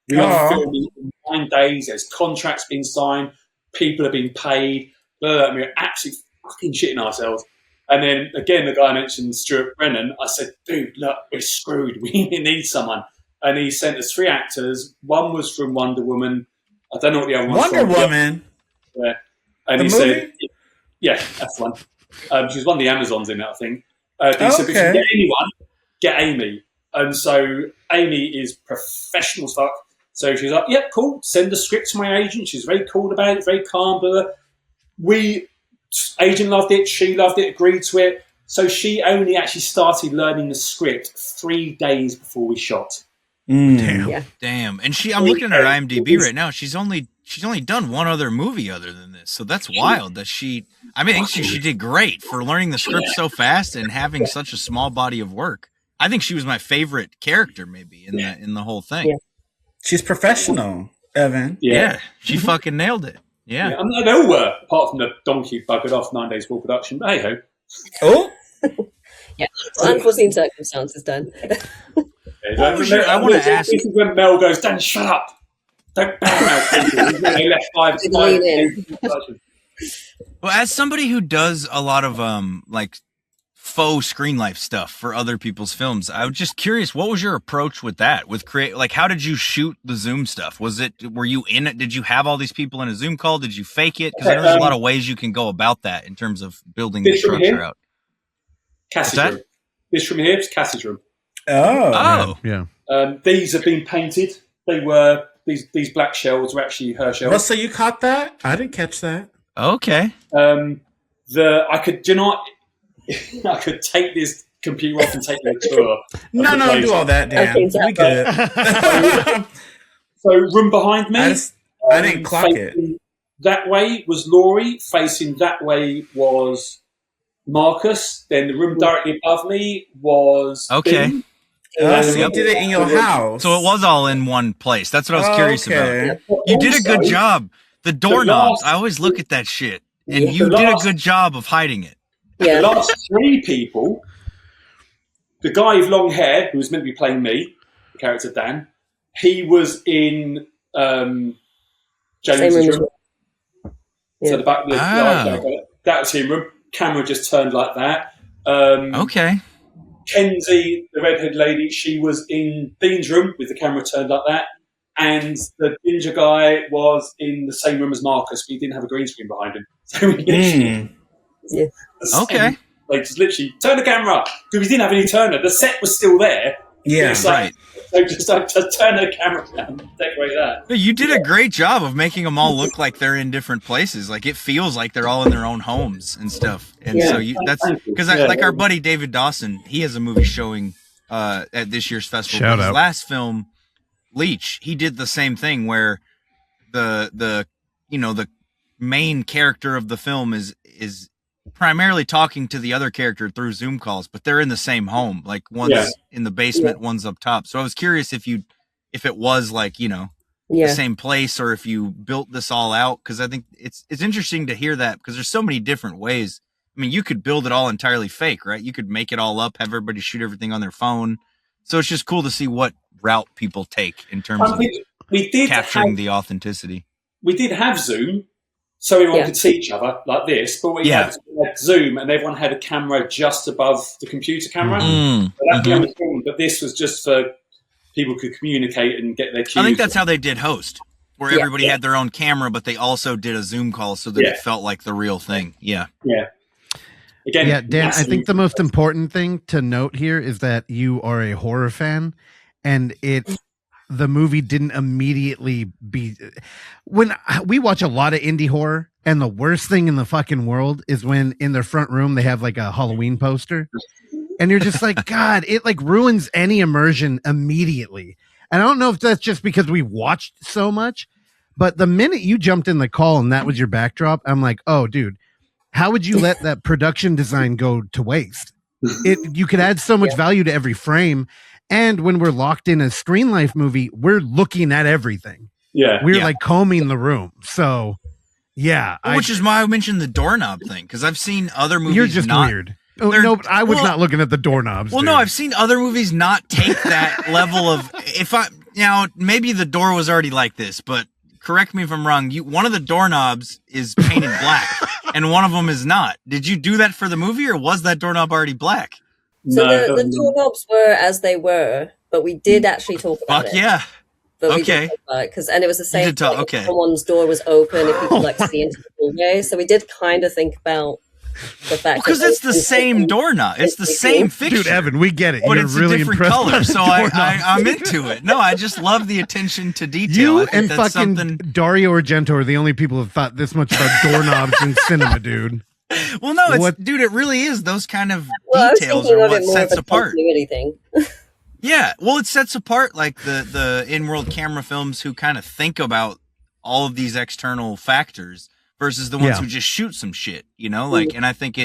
We are filming in 9 days, there's contracts being signed, people are being paid, blah, blah, we're absolutely fucking shitting ourselves. And then, again, the guy mentioned Stuart Brennan. I said, dude, look, we're screwed. We need someone. And he sent us 3 actors. One was from Wonder Woman. I don't know what the other one was from. Wonder Woman? Yeah. And he said, yeah, that's one. She was one of the Amazons in that thing. He said, if you can get anyone, get Amy. And so Amy is professional stuff. So she was like, yep, cool. Send the script to my agent. She's very cool about it, very calm. Agent loved it. She loved it, agreed to it. So she only actually started learning the script 3 days before we shot. Damn. Yeah. Damn. And I'm looking at her IMDb right now. She's only done one other movie other than this. So that's wild that I think she did great for learning the script so fast and having such a small body of work. I think she was my favorite character maybe in the whole thing. Yeah. She's professional, Evan. Yeah. She fucking nailed it. Yeah. I mean, they all were, apart from the donkey buggered off 9 days before production. But hey ho. Oh, Yeah. Unforeseen circumstances, Dan. I want to ask. This is when Mel goes, Dan, shut up. Don't badmouth people. They left five Lean Well, as somebody who does a lot of like faux Screenlife stuff for other people's films, I was just curious, what was your approach with that? With how did you shoot the Zoom stuff? Were you in it? Did you have all these people in a Zoom call? Did you fake it? Because there's a lot of ways you can go about that in terms of building the structure out. Cassie's room. This from here is Cassie's room. Oh. Yeah. These have been painted. They were these black shells were actually her shells. Well, so you caught that? I didn't catch that. Okay. I could take this computer off and take a tour. No, don't do all that, Dan. We good. So room behind me. I didn't clock it. That way was Laurie. Facing that way was Marcus. Then the room directly above me was okay. Bing. So you did it in your house. So it was all in one place. That's what I was curious about. You did a good job. The doorknobs. I always look at that shit, and you did a good job of hiding it. Yeah. The last three people, the guy with long hair who was meant to be playing me, the character Dan, he was in James' room. Yeah. So the back, that was him room. Camera just turned like that. Okay. Kenzie, the redhead lady, she was in Dean's room with the camera turned like that. And the ginger guy was in the same room as Marcus, but he didn't have a green screen behind him. So we literally, okay. Like, just literally turn the camera up because we didn't have any turner. The set was still there. Yeah, right. So just turn the camera down and decorate that. You did a great job of making them all look like they're in different places. Like it feels like they're all in their own homes and stuff. And so that's because like our buddy David Dawson, he has a movie showing at this year's festival. Shout out. His last film, Leech, he did the same thing where the main character of the film is primarily talking to the other character through Zoom calls, but they're in the same home. Like one's in the basement, one's up top. So I was curious if it was like, the same place or if you built this all out. Cause I think it's interesting to hear that because there's so many different ways. I mean, you could build it all entirely fake, right? You could make it all up, have everybody shoot everything on their phone. So it's just cool to see what route people take in terms of capturing the authenticity. We did have Zoom. So everyone could see each other like this, but we had Zoom and everyone had a camera just above the computer camera. But this was just for people could communicate and get their cues. I think that's how they did Host, where everybody had their own camera, but they also did a Zoom call so that it felt like the real thing. Yeah. Yeah. Again, Dan, I think the most important thing to note here is that you are a horror fan, and the movie didn't immediately be when we watch a lot of indie horror, and the worst thing in the fucking world is when in their front room they have like a Halloween poster and you're just like, God, it like ruins any immersion immediately. And I don't know if that's just because we watched so much, but the minute you jumped in the call and that was your backdrop, I'm like, oh dude, how would you let that production design go to waste? You could add so much value to every frame. And when we're locked in a Screenlife movie, we're looking at everything. Yeah. We're like combing the room. So, yeah. Which is why I mentioned the doorknob thing, because I've seen other movies. You're just weird. No, I was not looking at the doorknobs. Well, dude. no, I've seen other movies not take that level of. Maybe the door was already like this, but correct me if I'm wrong. One of the doorknobs is painted black, and one of them is not. Did you do that for the movie, or was that doorknob already black? So the doorknobs were as they were, but we did actually talk about it. Fuck yeah. But okay. And it was the same thing. If someone's door was open, if you could like see into the hallway. So we did kind of think about the fact because it's the same doorknob. It's the same fixture. Dude, Evan, we get it. But You're it's really a different color, so I'm into it. No, I just love the attention to detail. You and fucking Dario Argento are the only people who have thought this much about doorknobs in cinema, dude. Well, no, dude, it really is. Those kind of Well, details are what sets apart. Anything. Yeah, well, it sets apart like the in-world camera films who kind of think about all of these external factors versus the ones who just shoot some shit, you know, like, and I think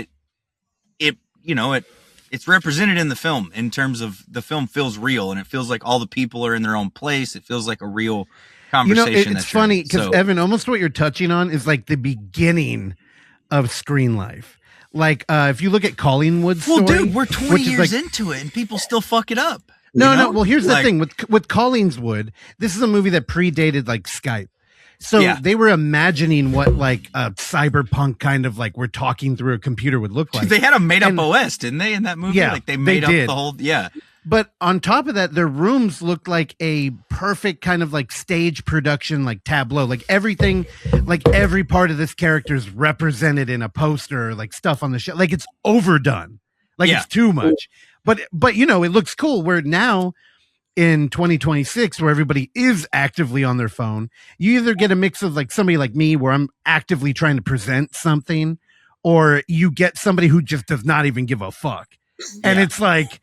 it's represented in the film in terms of the film feels real and it feels like all the people are in their own place. It feels like a real conversation. It's funny because Evan, almost what you're touching on is like the beginning of Screenlife. Like, if you look at Collingwood's story, dude, we're 20 years into it and people still fuck it up. No. Well, here's the thing with Collingswood. This is a movie that predated like Skype. So they were imagining what like a cyberpunk kind of like we're talking through a computer would look like. They had a made up OS, didn't they, in that movie? Yeah, like they made up the whole, But on top of that, their rooms looked like a perfect kind of like stage production, like tableau, like everything, like every part of this character is represented in a poster, like stuff on the show. Like it's overdone. Like it's too much. But you know, it looks cool. Where now in 2026, where everybody is actively on their phone, you either get a mix of like somebody like me, where I'm actively trying to present something, or you get somebody who just does not even give a fuck. And it's like,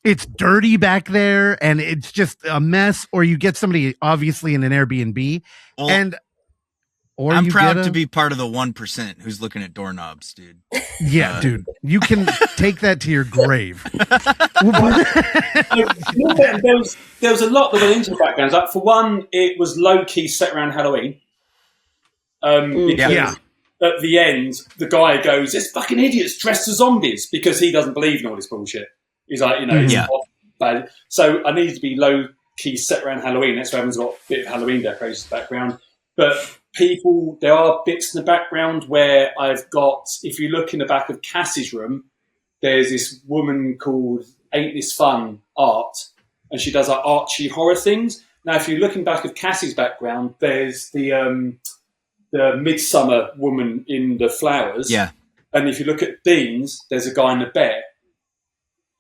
it's dirty back there and it's just a mess, or you get somebody obviously in an Airbnb or I'm proud to be part of the 1% who's looking at doorknobs, dude. Yeah, dude, you can take that to your grave. there was a lot that went into the backgrounds. Like for one, it was low key set around Halloween. Because at the end, the guy goes, "There's fucking idiots dressed as zombies," because he doesn't believe in all this bullshit. He's like, it's bad. So I needed to be low key set around Halloween. That's why everyone's got a bit of Halloween decorations in the background. But there are bits in the background where I've got, if you look in the back of Cassie's room, there's this woman called Ain't This Fun Art, and she does like Archie horror things. Now, if you look in back of Cassie's background, there's the Midsummer woman in the flowers. Yeah. And if you look at Dean's, there's a guy in the bear,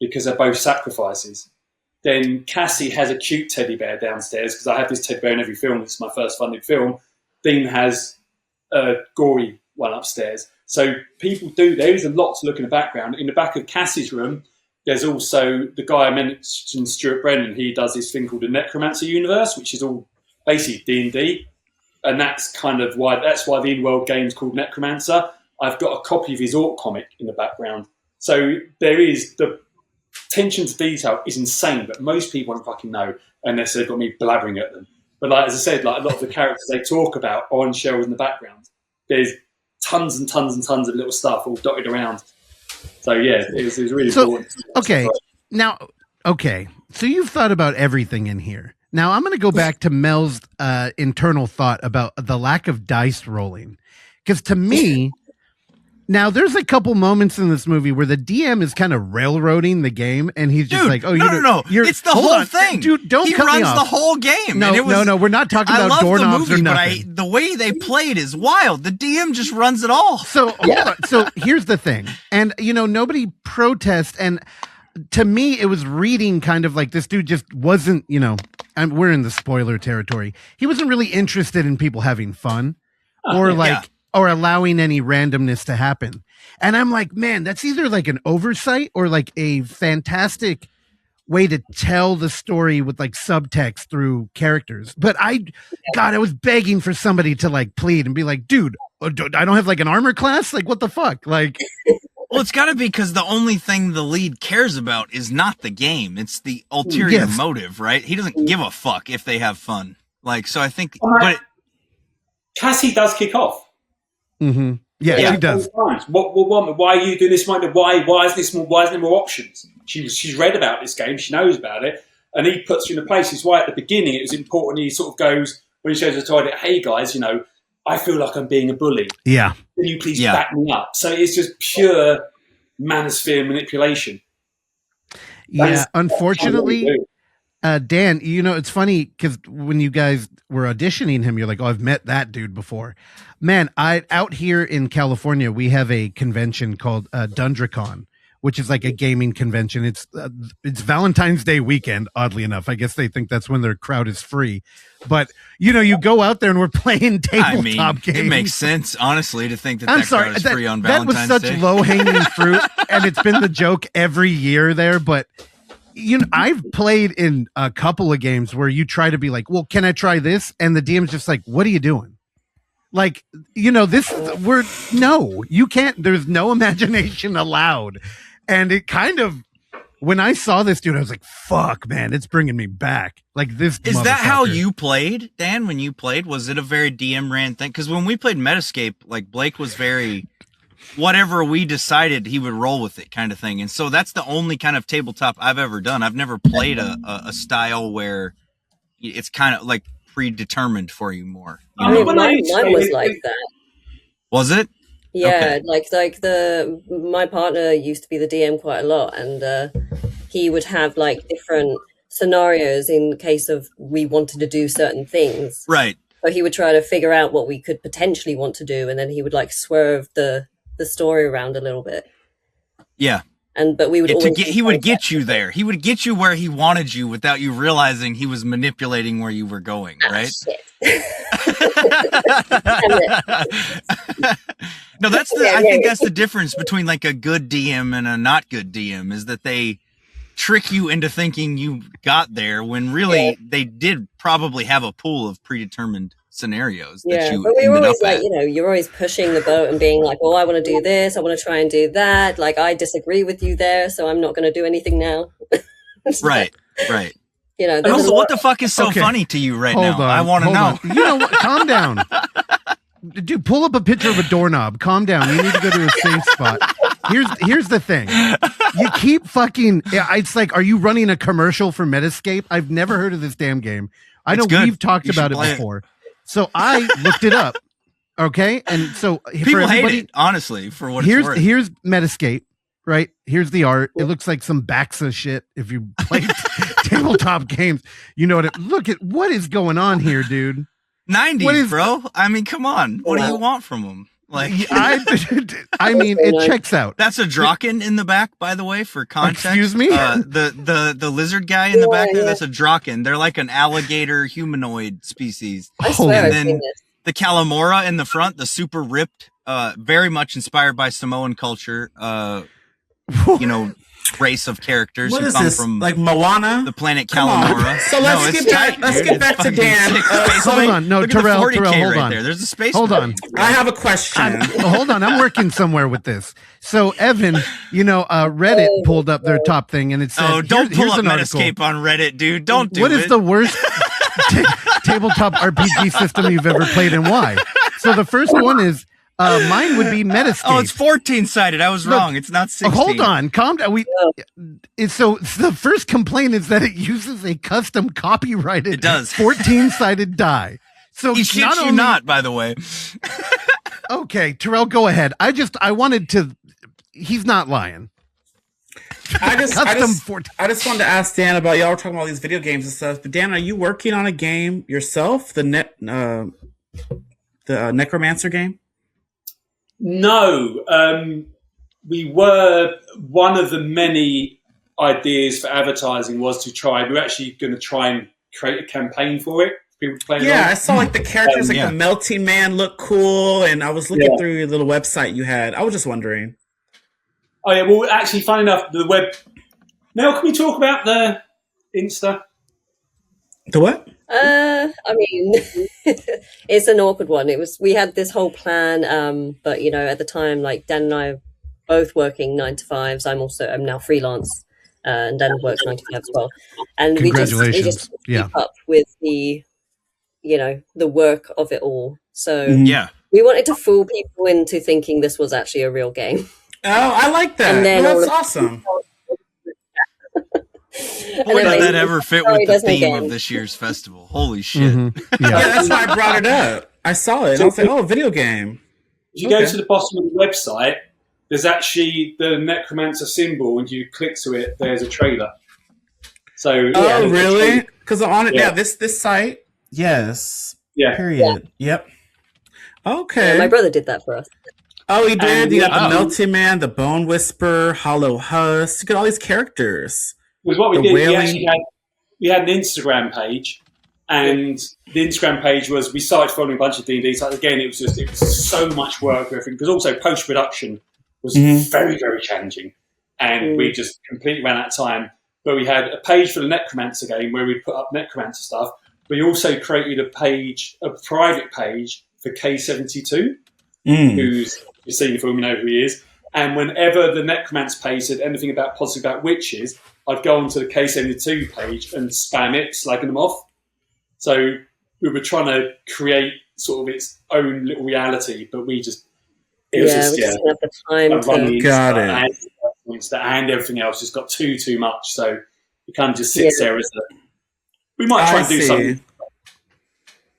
because they're both sacrifices. Then Cassie has a cute teddy bear downstairs, because I have this teddy bear in every film. It's my first funded film. Dean has a gory one upstairs. So there is a lot to look in the background. In the back of Cassie's room, there's also the guy I mentioned, Stuart Brennan. He does this thing called the Necromancer Universe, which is all basically D&D. And that's kind of why the in-world game's called Necromancer. I've got a copy of his Orc comic in the background. So there is the attention to detail is insane, but most people don't fucking know unless they've got me blabbering at them. But like, as I said, like a lot of the characters they talk about are on shelves in the background. There's tons and tons and tons of little stuff all dotted around. So yeah, it was really important. Okay. So you've thought about everything in here. Now I'm going to go back to Mel's internal thought about the lack of dice rolling. Because to me, now there's a couple moments in this movie where the DM is kind of railroading the game, and he's just like, "Oh, no, it's the whole thing, dude. Don't cut me off. He runs the whole game. No, we're not talking about doorknobs or nothing. But the way they played is wild. The DM just runs it all. So hold on. So here's the thing, and nobody protests, and to me, it was reading kind of like this dude just wasn't, we're in the spoiler territory. He wasn't really interested in people having fun, or or allowing any randomness to happen. And I'm like, man, that's either like an oversight or like a fantastic way to tell the story with like subtext through characters. But I was begging for somebody to like plead and be like, dude, I don't have like an armor class. Like, what the fuck? Like, well, it's gotta be because the only thing the lead cares about is not the game. It's the ulterior motive, right? He doesn't give a fuck if they have fun. Like, so I think, Cassie does kick off. Mm-hmm. Yeah, she does. Why are you doing this? Why isn't there more options? She's read about this game. She knows about it, and he puts you in a place. It's why at the beginning it was important. He sort of goes when he shows the toilet. Hey guys, I feel like I'm being a bully. Yeah, can you please back me up? So it's just pure manosphere manipulation. Unfortunately. Dan, it's funny because when you guys were auditioning him, you're like, "Oh, I've met that dude before." Man, out here in California, we have a convention called DundraCon, which is like a gaming convention. It's Valentine's Day weekend, oddly enough. I guess they think that's when their crowd is free. But you go out there and we're playing tabletop games. It makes sense, honestly, to think that crowd is free on Valentine's Day. That was such low hanging fruit, and it's been the joke every year there. But I've played in a couple of games where you try to be like, well, can I try this? And the DM's just like, what are you doing? Like, no, you can't. There's no imagination allowed. And it kind of, when I saw this dude, I was like, fuck, man, it's bringing me back. Like this. Is that how you played, Dan, when you played? Was it a very DM ran thing? Because when we played Metascape, like Blake was very, whatever we decided he would roll with it kind of thing. And so that's the only kind of tabletop I've ever done. I've never played a style where it's kind of like predetermined for you more. Mine was like that. Was it? Yeah, okay. My partner used to be the DM quite a lot, and he would have like different scenarios in case of we wanted to do certain things. Right. So he would try to figure out what we could potentially want to do, and then he would like swerve the story around a little bit. Yeah. But we would he would get you there. He would get you where he wanted you without you realizing he was manipulating where you were going, right? Shit. No, I think that's the difference between like a good DM and a not good DM, is that they trick you into thinking you got there when really they did probably have a pool of predetermined scenarios that you but we were ended always up like, at. you're always pushing the boat and being like, well, I want to do this, I want to try and do that. Like, I disagree with you there, so I'm not going to do anything now. Right. And also, what the fuck is so funny to you right now? I want to know. You know what? Calm down. Dude, pull up a picture of a doorknob. Calm down. You need to go to a safe spot. Here's the thing. You keep fucking... It's like, are you running a commercial for Metascape? I've never heard of this damn game. I know we've talked about it before. So I looked it up. Okay? And so... People hate it, honestly, for what it's worth. Here's Metascape, right? Here's the art. It looks like some Baxa shit. If you play tabletop games, you know what? Look at what is going on here, dude. 90s, bro. I mean, come on. What do you want from them? Like, I mean, it checks out. That's a Draken in the back, by the way, for context. Excuse me? The lizard guy in the back there, that's a Draken. They're like an alligator humanoid species. I swear and then the Calamora in the front, the super ripped, very much inspired by Samoan culture, race of characters what who is come this? from like Moana, the planet Calamora. So let's get back to Dan. Hold on, no, Terrell, hold on. There's a space. Hold on. I have a question. Hold on, I'm working somewhere with this. So Evan, Reddit pulled up their top thing, and it said, "Oh, don't pull up Metascape on Reddit, dude. Don't do it." What is the worst tabletop RPG system you've ever played, and why? So the first one is. Mine would be Metascape. Oh, it's 14-sided. I was wrong. It's not 16. Hold on. Calm down. So the first complaint is that it uses a custom copyrighted it does. 14-sided die. So he shits you not, by the way. Okay, Terrell, go ahead. I wanted to... He's not lying. I just wanted to ask Dan about, y'all were talking about all these video games and stuff, but Dan, are you working on a game yourself? The Necromancer game? No, we were, one of the many ideas for advertising was to try, we were actually going to try and create a campaign for it. People playing I saw like the characters, the melting man looked cool, and I was looking through your little website you had. I was just wondering. Oh yeah, well actually, funny enough, the web... Mel, can we talk about the Insta? The what? I mean, it's an awkward one. We had this whole plan, but at the time, like Dan and I are both working 9 to 5s. I'm now freelance, and Dan works 9 to 5 as well. And we just keep up with the work of it all. So we wanted to fool people into thinking this was actually a real game. Oh, I like that. And then that's awesome. How did that ever fit with the theme of this year's festival? Holy shit. Mm-hmm. Yeah, that's why I brought it up. I saw it. I was like, oh, video game. If you go to the bottom of the website, there's actually the Necromancer symbol, and you click to it, there's a trailer. So, really? Because on it, this site, yes. Yeah. Period. Yep. Okay. Yeah, my brother did that for us. Oh, he did. You got the Oh. Melty Man, the Bone Whisperer, Hollow Husk. You got all these characters. Because what we The did, wailing- we had an Instagram page, and the Instagram page was, we started following a bunch of D&D. So again, it was so much work, because also post-production was very, very challenging, and we just completely ran out of time. But we had a page for the Necromancer game where we put up Necromancer stuff. We also created a private page for K72, who's, you've seen the film, you know who he is. And whenever the Necromancer page said anything positive about witches, I'd go onto the K72 page and spam it, slagging them off. So we were trying to create sort of its own little reality, but we just we just didn't have the time to. Got it. And everything else just got too much. So you kind of just sits there as a. We might try and do something.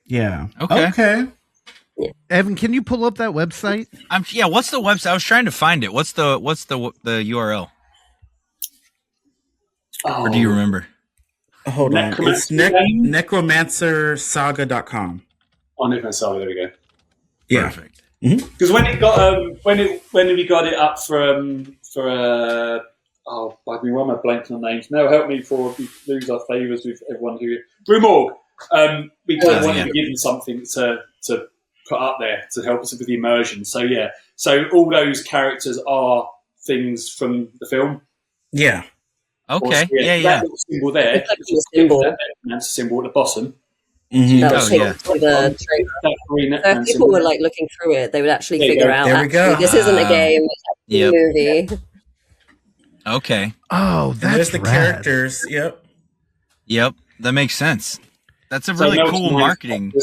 Yeah. Okay. Evan, can you pull up that website? What's the website? I was trying to find it. What's the URL? Oh. Or do you remember? Hold on. It's necromancersaga.com. Oh, Necromancer Saga, there we go. Yeah. Perfect. Because when it got when we got it up for why am I blanking on names? No, help me before we lose our favours with everyone who Rumorg. We kind of wanted to give them something to put up there to help us with the immersion. So so all those characters are things from the film. Yeah. Okay. That little symbol there, that's a symbol at the bottom. That was to the trailer. So if people were like looking through it, they would actually figure out. There we go. This isn't a game; it's a movie. Okay. Oh, that's the rad. characters. Yep. That makes sense. That's a really cool marketing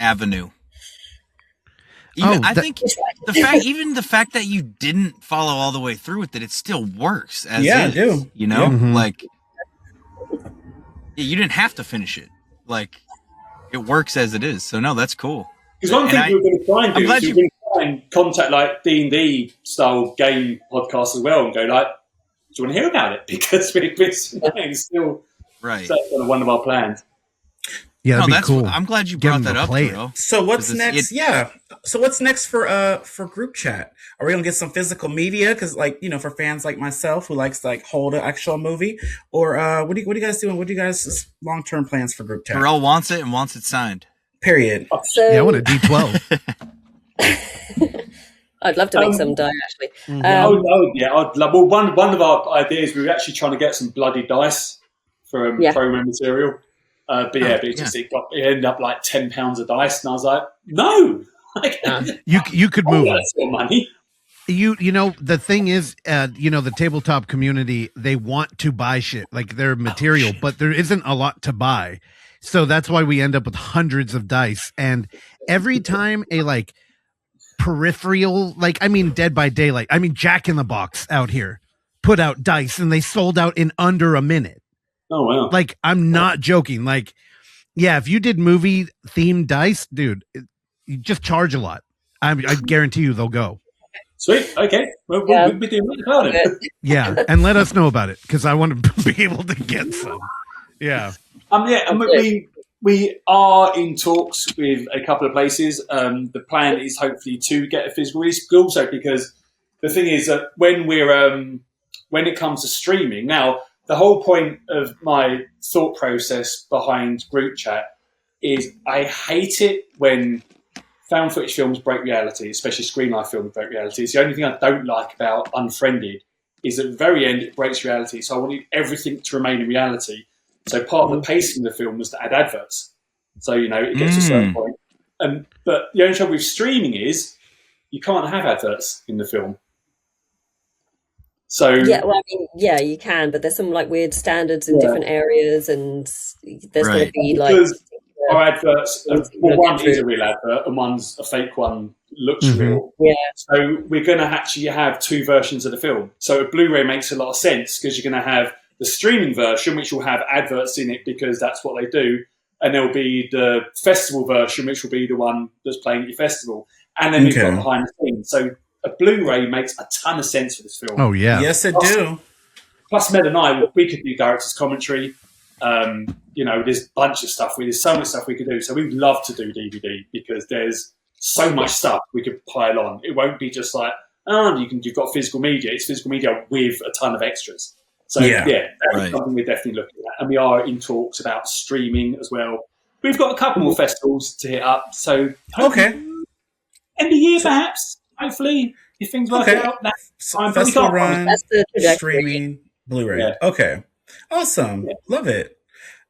avenue. I think the fact that you didn't follow all the way through with it still works as is. I do. You know, Mm-hmm. like you didn't have to finish it. Like it works as it is. So no, that's cool. Because one thing we were going to try and do is we were going to try and contact like D&D style game podcasts as well and go like, do you want to hear about it? Because it's still one of our plans. Yeah, that'd be cool. I'm glad you brought that up, Turo. So what's next? So what's next for group chat? Are we gonna get some physical media? Because for fans like myself who likes to hold an actual movie, or what are you guys doing? What are you guys' long term plans for group chat? Terrell wants it and wants it signed. Period. So, I want a D12. I'd love to make some die actually. I'd love. Well, one of our ideas, we were actually trying to get some bloody dice from promo material. But it ended up like £10 a dice, and I was like, no. You could move it. That's your money. You know the thing is, the tabletop community, they want to buy shit like their material, but there isn't a lot to buy, so that's why we end up with hundreds of dice. And every time a peripheral, Dead by Daylight, Jack in the Box out here put out dice, and they sold out in under a minute. Oh wow! I'm not joking. If you did movie themed dice, dude, you just charge a lot. I guarantee you they'll go. Sweet. Okay. Well, we'll be doing that about it. Yeah, and let us know about it because I want to be able to get some. Yeah. We are in talks with a couple of places. The plan is hopefully to get a physical release, but also because the thing is that when it comes to streaming now. The whole point of my thought process behind group chat is I hate it when found footage films break reality, especially Screenlife films break reality. It's the only thing I don't like about Unfriended is at the very end it breaks reality. So I wanted everything to remain in reality. So part of the pacing of the film was to add adverts. So, it gets to a certain point. But the only trouble with streaming is you can't have adverts in the film. So you can, but there's some weird standards in different areas, and there's going to be our adverts. One is a real advert, and one's a fake one. Looks real. Yeah. So we're going to actually have two versions of the film. So a Blu-ray makes a lot of sense because you're going to have the streaming version, which will have adverts in it because that's what they do, and there'll be the festival version, which will be the one that's playing at your festival, and then we've got behind the scenes. So a Blu-ray makes a ton of sense for this film. Oh, yeah. Yes, it do. Plus, Mel and I, we could do director's commentary. There's a bunch of stuff. There's so much stuff we could do. So we'd love to do DVD because there's so much stuff we could pile on. It won't be just like, you've got physical media. It's physical media with a ton of extras. So that's something we're definitely looking at. And we are in talks about streaming as well. We've got a couple more festivals to hit up. So end of the year perhaps, hopefully, if things work out. Festival run, streaming, Blu-ray. Yeah. Okay. Awesome. Yeah. Love it.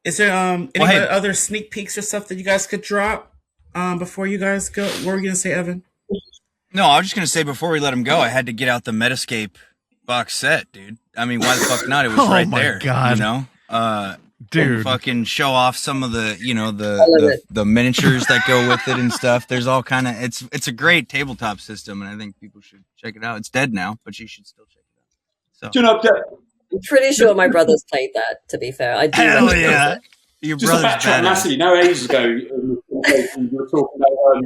Is there any other sneak peeks or stuff that you guys could drop before you guys go? What were you going to say, Evan? No, I was just going to say before we let him go, I had to get out the Metascape box set, dude. I mean, why the fuck not? It was right there. God. You know? Dude. Fucking show off some of the, you know, the miniatures that go with it and stuff. There's all kind of, it's a great tabletop system, and I think people should check it out. It's dead now, but you should still check it out. So. I'm pretty sure my brothers played that, to be fair. I do. Hell yeah. Your just to backtrack massively, ages ago, you were talking about,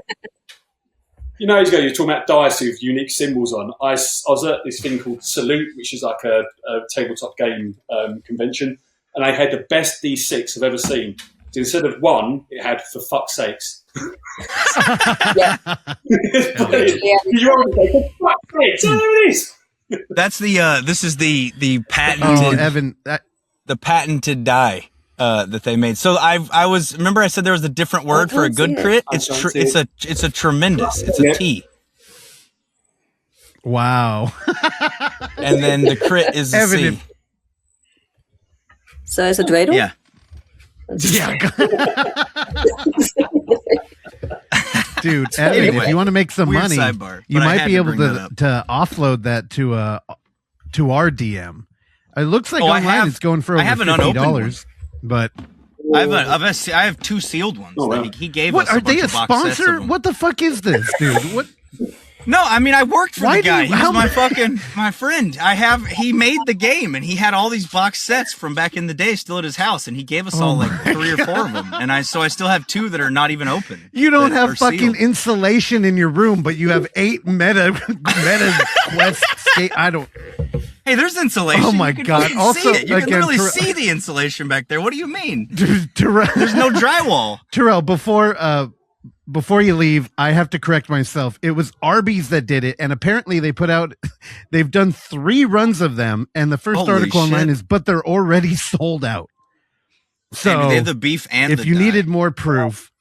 you were talking about dice with unique symbols on. I was at this thing called Salute, which is like a tabletop game convention, and I had the best D6 I've ever seen. So instead of 1, it had for fuck's sakes. Yeah. You already say, for fuck's sakes, I know it is. That's this is the patented Evan, the patented die that they made. So remember I said there was a different word for a good crit. It's a tremendous. It's a T. Wow. And then the crit is a C. So it's a dreidel? Yeah. Dude, Evan, anyway, if you want to make some money, you might be able to offload that to our DM. It looks like online it's going for over $50, but I have 2 sealed ones. Oh, wow. He gave what, us. Are they a sponsor? What the fuck is this, dude? What? No, I mean I worked for the guy. He was my friend. He made the game, and he had all these box sets from back in the day still at his house, and he gave us all like 3 or 4 of them. And I still have 2 that are not even open. You don't have fucking sealed insulation in your room, but you have 8 meta quest skate. I don't. Hey, there's insulation. Oh my god! Also, you can literally see the insulation back there. What do you mean? Terrell, there's no drywall. Terrell, before you leave, I have to correct myself. It was Arby's that did it, and apparently they've done 3 runs of them, and the first article online is, but they're already sold out. So hey, they have the beef and if you needed more proof,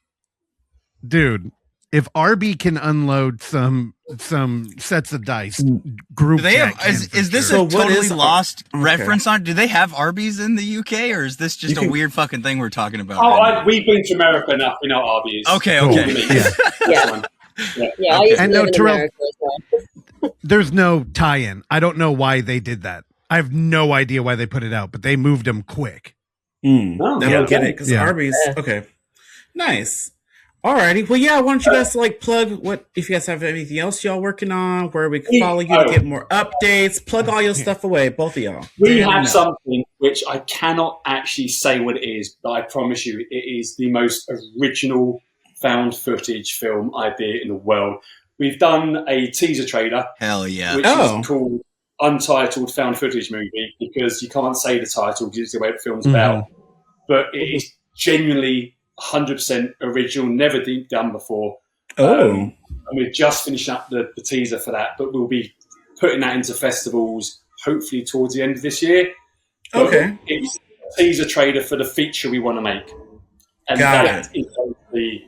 dude, if Arby can unload some sets of dice, Groupchat is this a totally lost reference on? Do they have Arby's in the UK, or is this just a weird fucking thing we're talking about? We've been to America enough. We know what Arby's. Okay. Yeah. I used to live in America as well. There's no tie-in. I don't know why they did that. I have no idea why they put it out, but they moved them quick. They don't get it because Arby's. Okay, nice. Alrighty. Well, yeah, why don't you guys plug what if you guys have anything else y'all working on, where we can follow you to get more updates, plug all your stuff away, both of y'all. We have something which I cannot actually say what it is, but I promise you it is the most original found footage film idea in the world. We've done a teaser trailer. Hell yeah. Which is called Untitled Found Footage Movie, because you can't say the title because it's the way the film's about. But it is genuinely 100% original, never done before. And we're just finishing up the teaser for that, but we'll be putting that into festivals hopefully towards the end of this year. But it's a teaser trailer for the feature we want to make. And that is the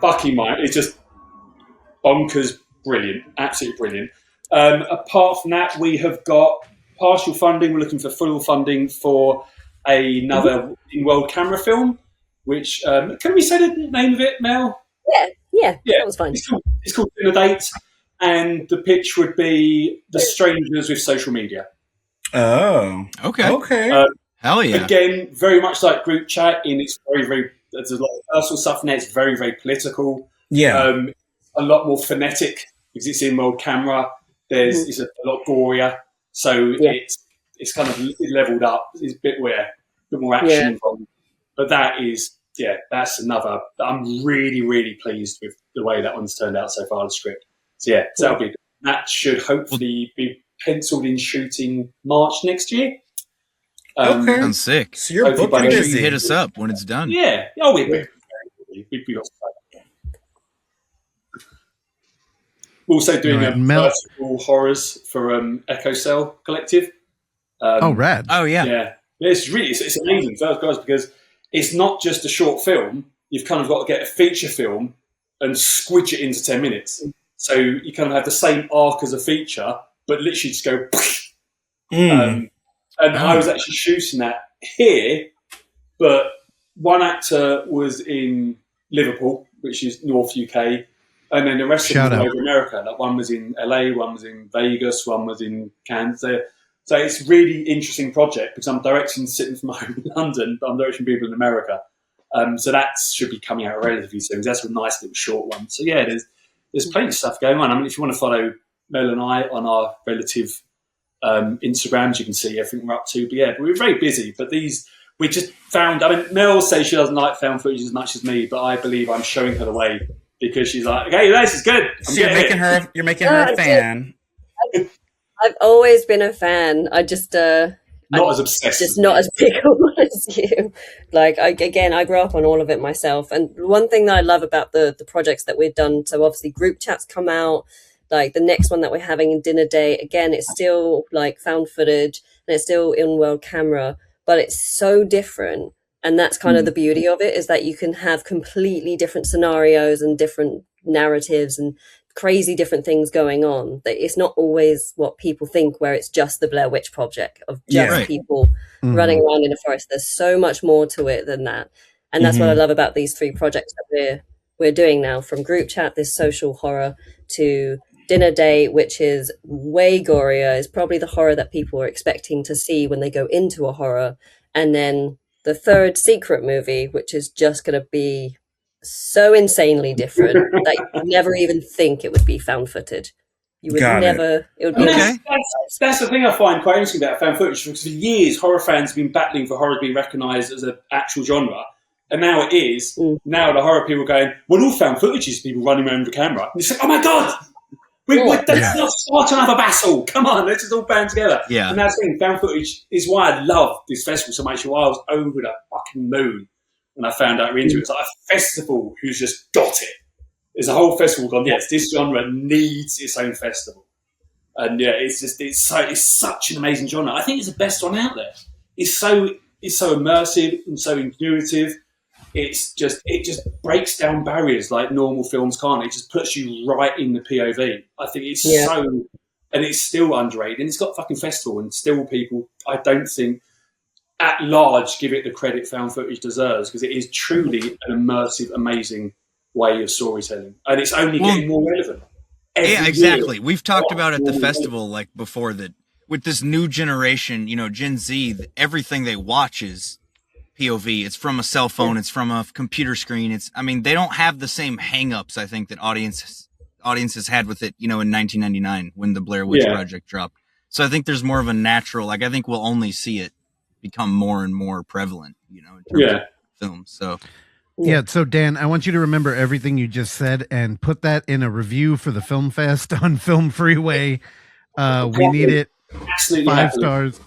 fucking mind. It's just bonkers brilliant, absolutely brilliant. Apart from that, we have got partial funding. We're looking for full funding for another in-world camera film. Which can we say the name of it, Mel? Yeah, that was fine. It's called Dinner Date, and the pitch would be the strangers with social media. Oh, okay. Hell yeah! Again, very much like Groupchat, in it's very, very. There's a lot of personal stuff in there. It's very, very political. Yeah, a lot more phonetic because it's in world camera. It's a lot gorier, so it's kind of leveled up. It's a bit more action involved. But that's another. I'm really, really pleased with the way that one's turned out so far, the script. So that should hopefully be penciled in shooting March next year. Sounds sick. So you're booking Make sure you hit us up when it's done. Yeah. Oh, we've got also doing vertical horrors for Echo Cell Collective. Rad. Oh, yeah. Yeah. It's amazing, guys, because it's not just a short film. You've kind of got to get a feature film and squidge it into 10 minutes. So you kind of have the same arc as a feature, but literally just go... I was actually shooting that here, but one actor was in Liverpool, which is North UK, and then the rest of them were over America. Like one was in LA, one was in Vegas, one was in Kansas. So it's a really interesting project because I'm directing sitting from home in London, but I'm directing people in America. So that should be coming out relatively soon. That's a nice little short one. So yeah, there's plenty of stuff going on. I mean, if you want to follow Mel and I on our relative Instagrams, you can see everything we're up to. But yeah, we're very busy. But we just found. I mean, Mel says she doesn't like found footage as much as me, but I believe I'm showing her the way because she's like, "Okay, this is good." You're making her a fan. I've always been a fan. I just not as obsessed, just not as big a one as you. Like I grew up on all of it myself. And one thing that I love about the projects that we've done, so obviously Groupchat's come out. Like the next one that we're having in Dinner Date, again, it's still like found footage and it's still in-world camera, but it's so different. And that's kind of the beauty of it, is that you can have completely different scenarios and different narratives and crazy different things going on. That it's not always what people think, where it's just the Blair Witch Project of just people running around in a forest. There's so much more to it than that. And that's what I love about these 3 projects that we're doing now, from Groupchat, this social horror, to Dinner Date, which is way gorier, is probably the horror that people are expecting to see when they go into a horror. And then the 3rd secret movie, which is just going to be so insanely different that you would never even think it would be found footage. You would never. It would be. That's the thing I find quite interesting about found footage, because for years horror fans have been battling for horror to be recognised as an actual genre, and now it is. Now the horror people are going, well, all found footage is people running around with a camera. And it's like, oh my god. Let's not start another battle. Come on, let's just all band together. Yeah. And that's the thing. Found footage is why I love this festival so much. Why I was over the fucking moon when I found out we're into it. It's like a festival who's just got it. There's a whole festival gone, yes, this genre needs its own festival. And yeah, it's such an amazing genre. I think it's the best one out there. It's so immersive and so intuitive. It just breaks down barriers like normal films can't. It just puts you right in the POV. I think it's and it's still underrated, and it's got a fucking festival, and still people, I don't think at large give it the credit found footage deserves, because it is truly an immersive, amazing way of storytelling, and it's only getting more relevant. Yeah, exactly. Year. We've talked about at the festival like before that with this new generation, Gen Z, everything they watch is POV. It's from a cell phone. It's from a computer screen. They don't have the same hang-ups, I think, that audiences had with it, in 1999 when the Blair Witch Project dropped. So I think there's more of a natural, I think we'll only see it become more and more prevalent, in terms of films. So. Yeah, so Dan, I want you to remember everything you just said and put that in a review for the Film Fest on Film Freeway. We need it. Absolutely 5 stars.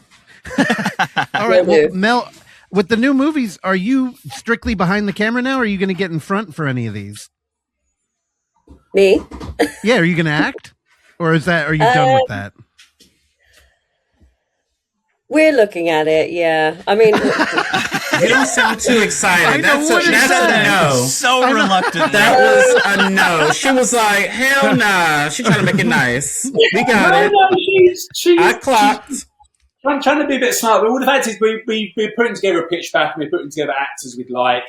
All right, well, Mel, with the new movies, are you strictly behind the camera now, or are you going to get in front for any of these? Me? Yeah, are you going to act? Or are you done with that? We're looking at it, yeah. You don't sound too excited. That's a no. So reluctant. That was a no. She was like, hell nah. She trying to make it nice. We got it. I clocked. I'm trying to be a bit smart. But all the fact is we're putting together a pitch back, and we're putting together actors we'd like.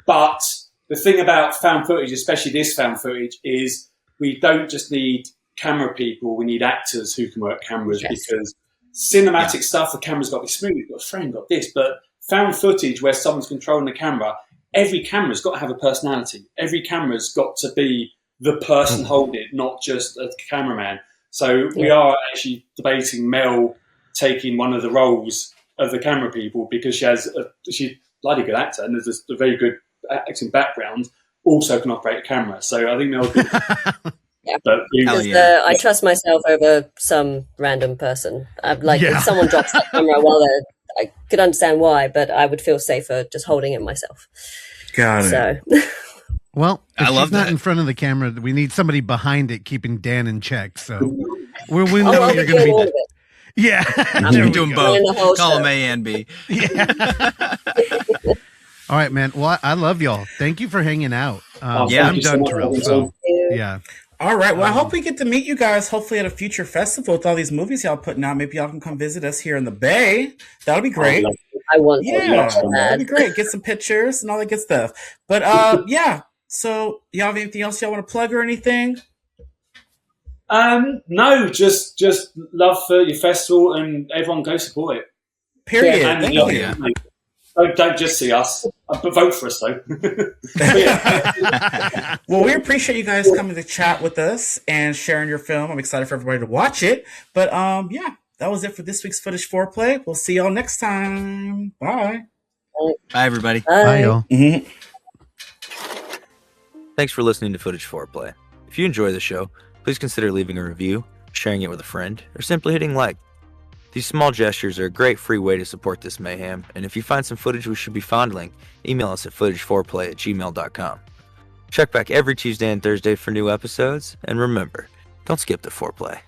But the thing about found footage, especially this found footage, is we don't just need camera people. We need actors who can work cameras, because cinematic stuff, the camera's got to be smooth, you've got a frame, got this. But found footage where someone's controlling the camera, every camera's got to have a personality. Every camera's got to be the person holding it, not just a cameraman. So we are actually debating Mel taking one of the roles of the camera people, because she's a bloody good actor and there's a very good acting background, also can operate a camera. So I think Mel could... But I trust myself over some random person. If someone drops that camera I could understand why, but I would feel safer just holding it myself. Got it. So, Well, if I love she's not that. in front of the camera, we need somebody behind it keeping Dan in check. So we know I'll you're be going to doing all be. of it. Yeah, I'm there we doing go. Running both. the whole Call show. them A and B. Yeah. All right, man. Well, I love y'all. Thank you for hanging out. Yeah. I'm done, Terrell. So Yeah. yeah. All right. Well, I hope we get to meet you guys hopefully at a future festival with all these movies y'all putting out. Maybe y'all can come visit us here in the Bay. That'll be great. I want to. Yeah, So that'd bad. be great. Get some pictures and all that good stuff. But yeah. So y'all have anything else y'all want to plug or anything? No, just love for your festival and everyone go support it. Period. And Thank hell you. yeah. Don't just see us, but vote for us though. Well, we appreciate you guys coming to chat with us and sharing your film. I'm excited for everybody to watch it. But yeah, that was it for this week's Footage Foreplay. We'll see y'all next time. Bye. Bye, everybody. Bye, y'all. Mm-hmm. Thanks for listening to Footage Foreplay. If you enjoy the show, please consider leaving a review, sharing it with a friend, or simply hitting like. These small gestures are a great free way to support this mayhem, and if you find some footage we should be fondling, email us at footageforeplay@gmail.com. Check back every Tuesday and Thursday for new episodes, and remember, don't skip the foreplay.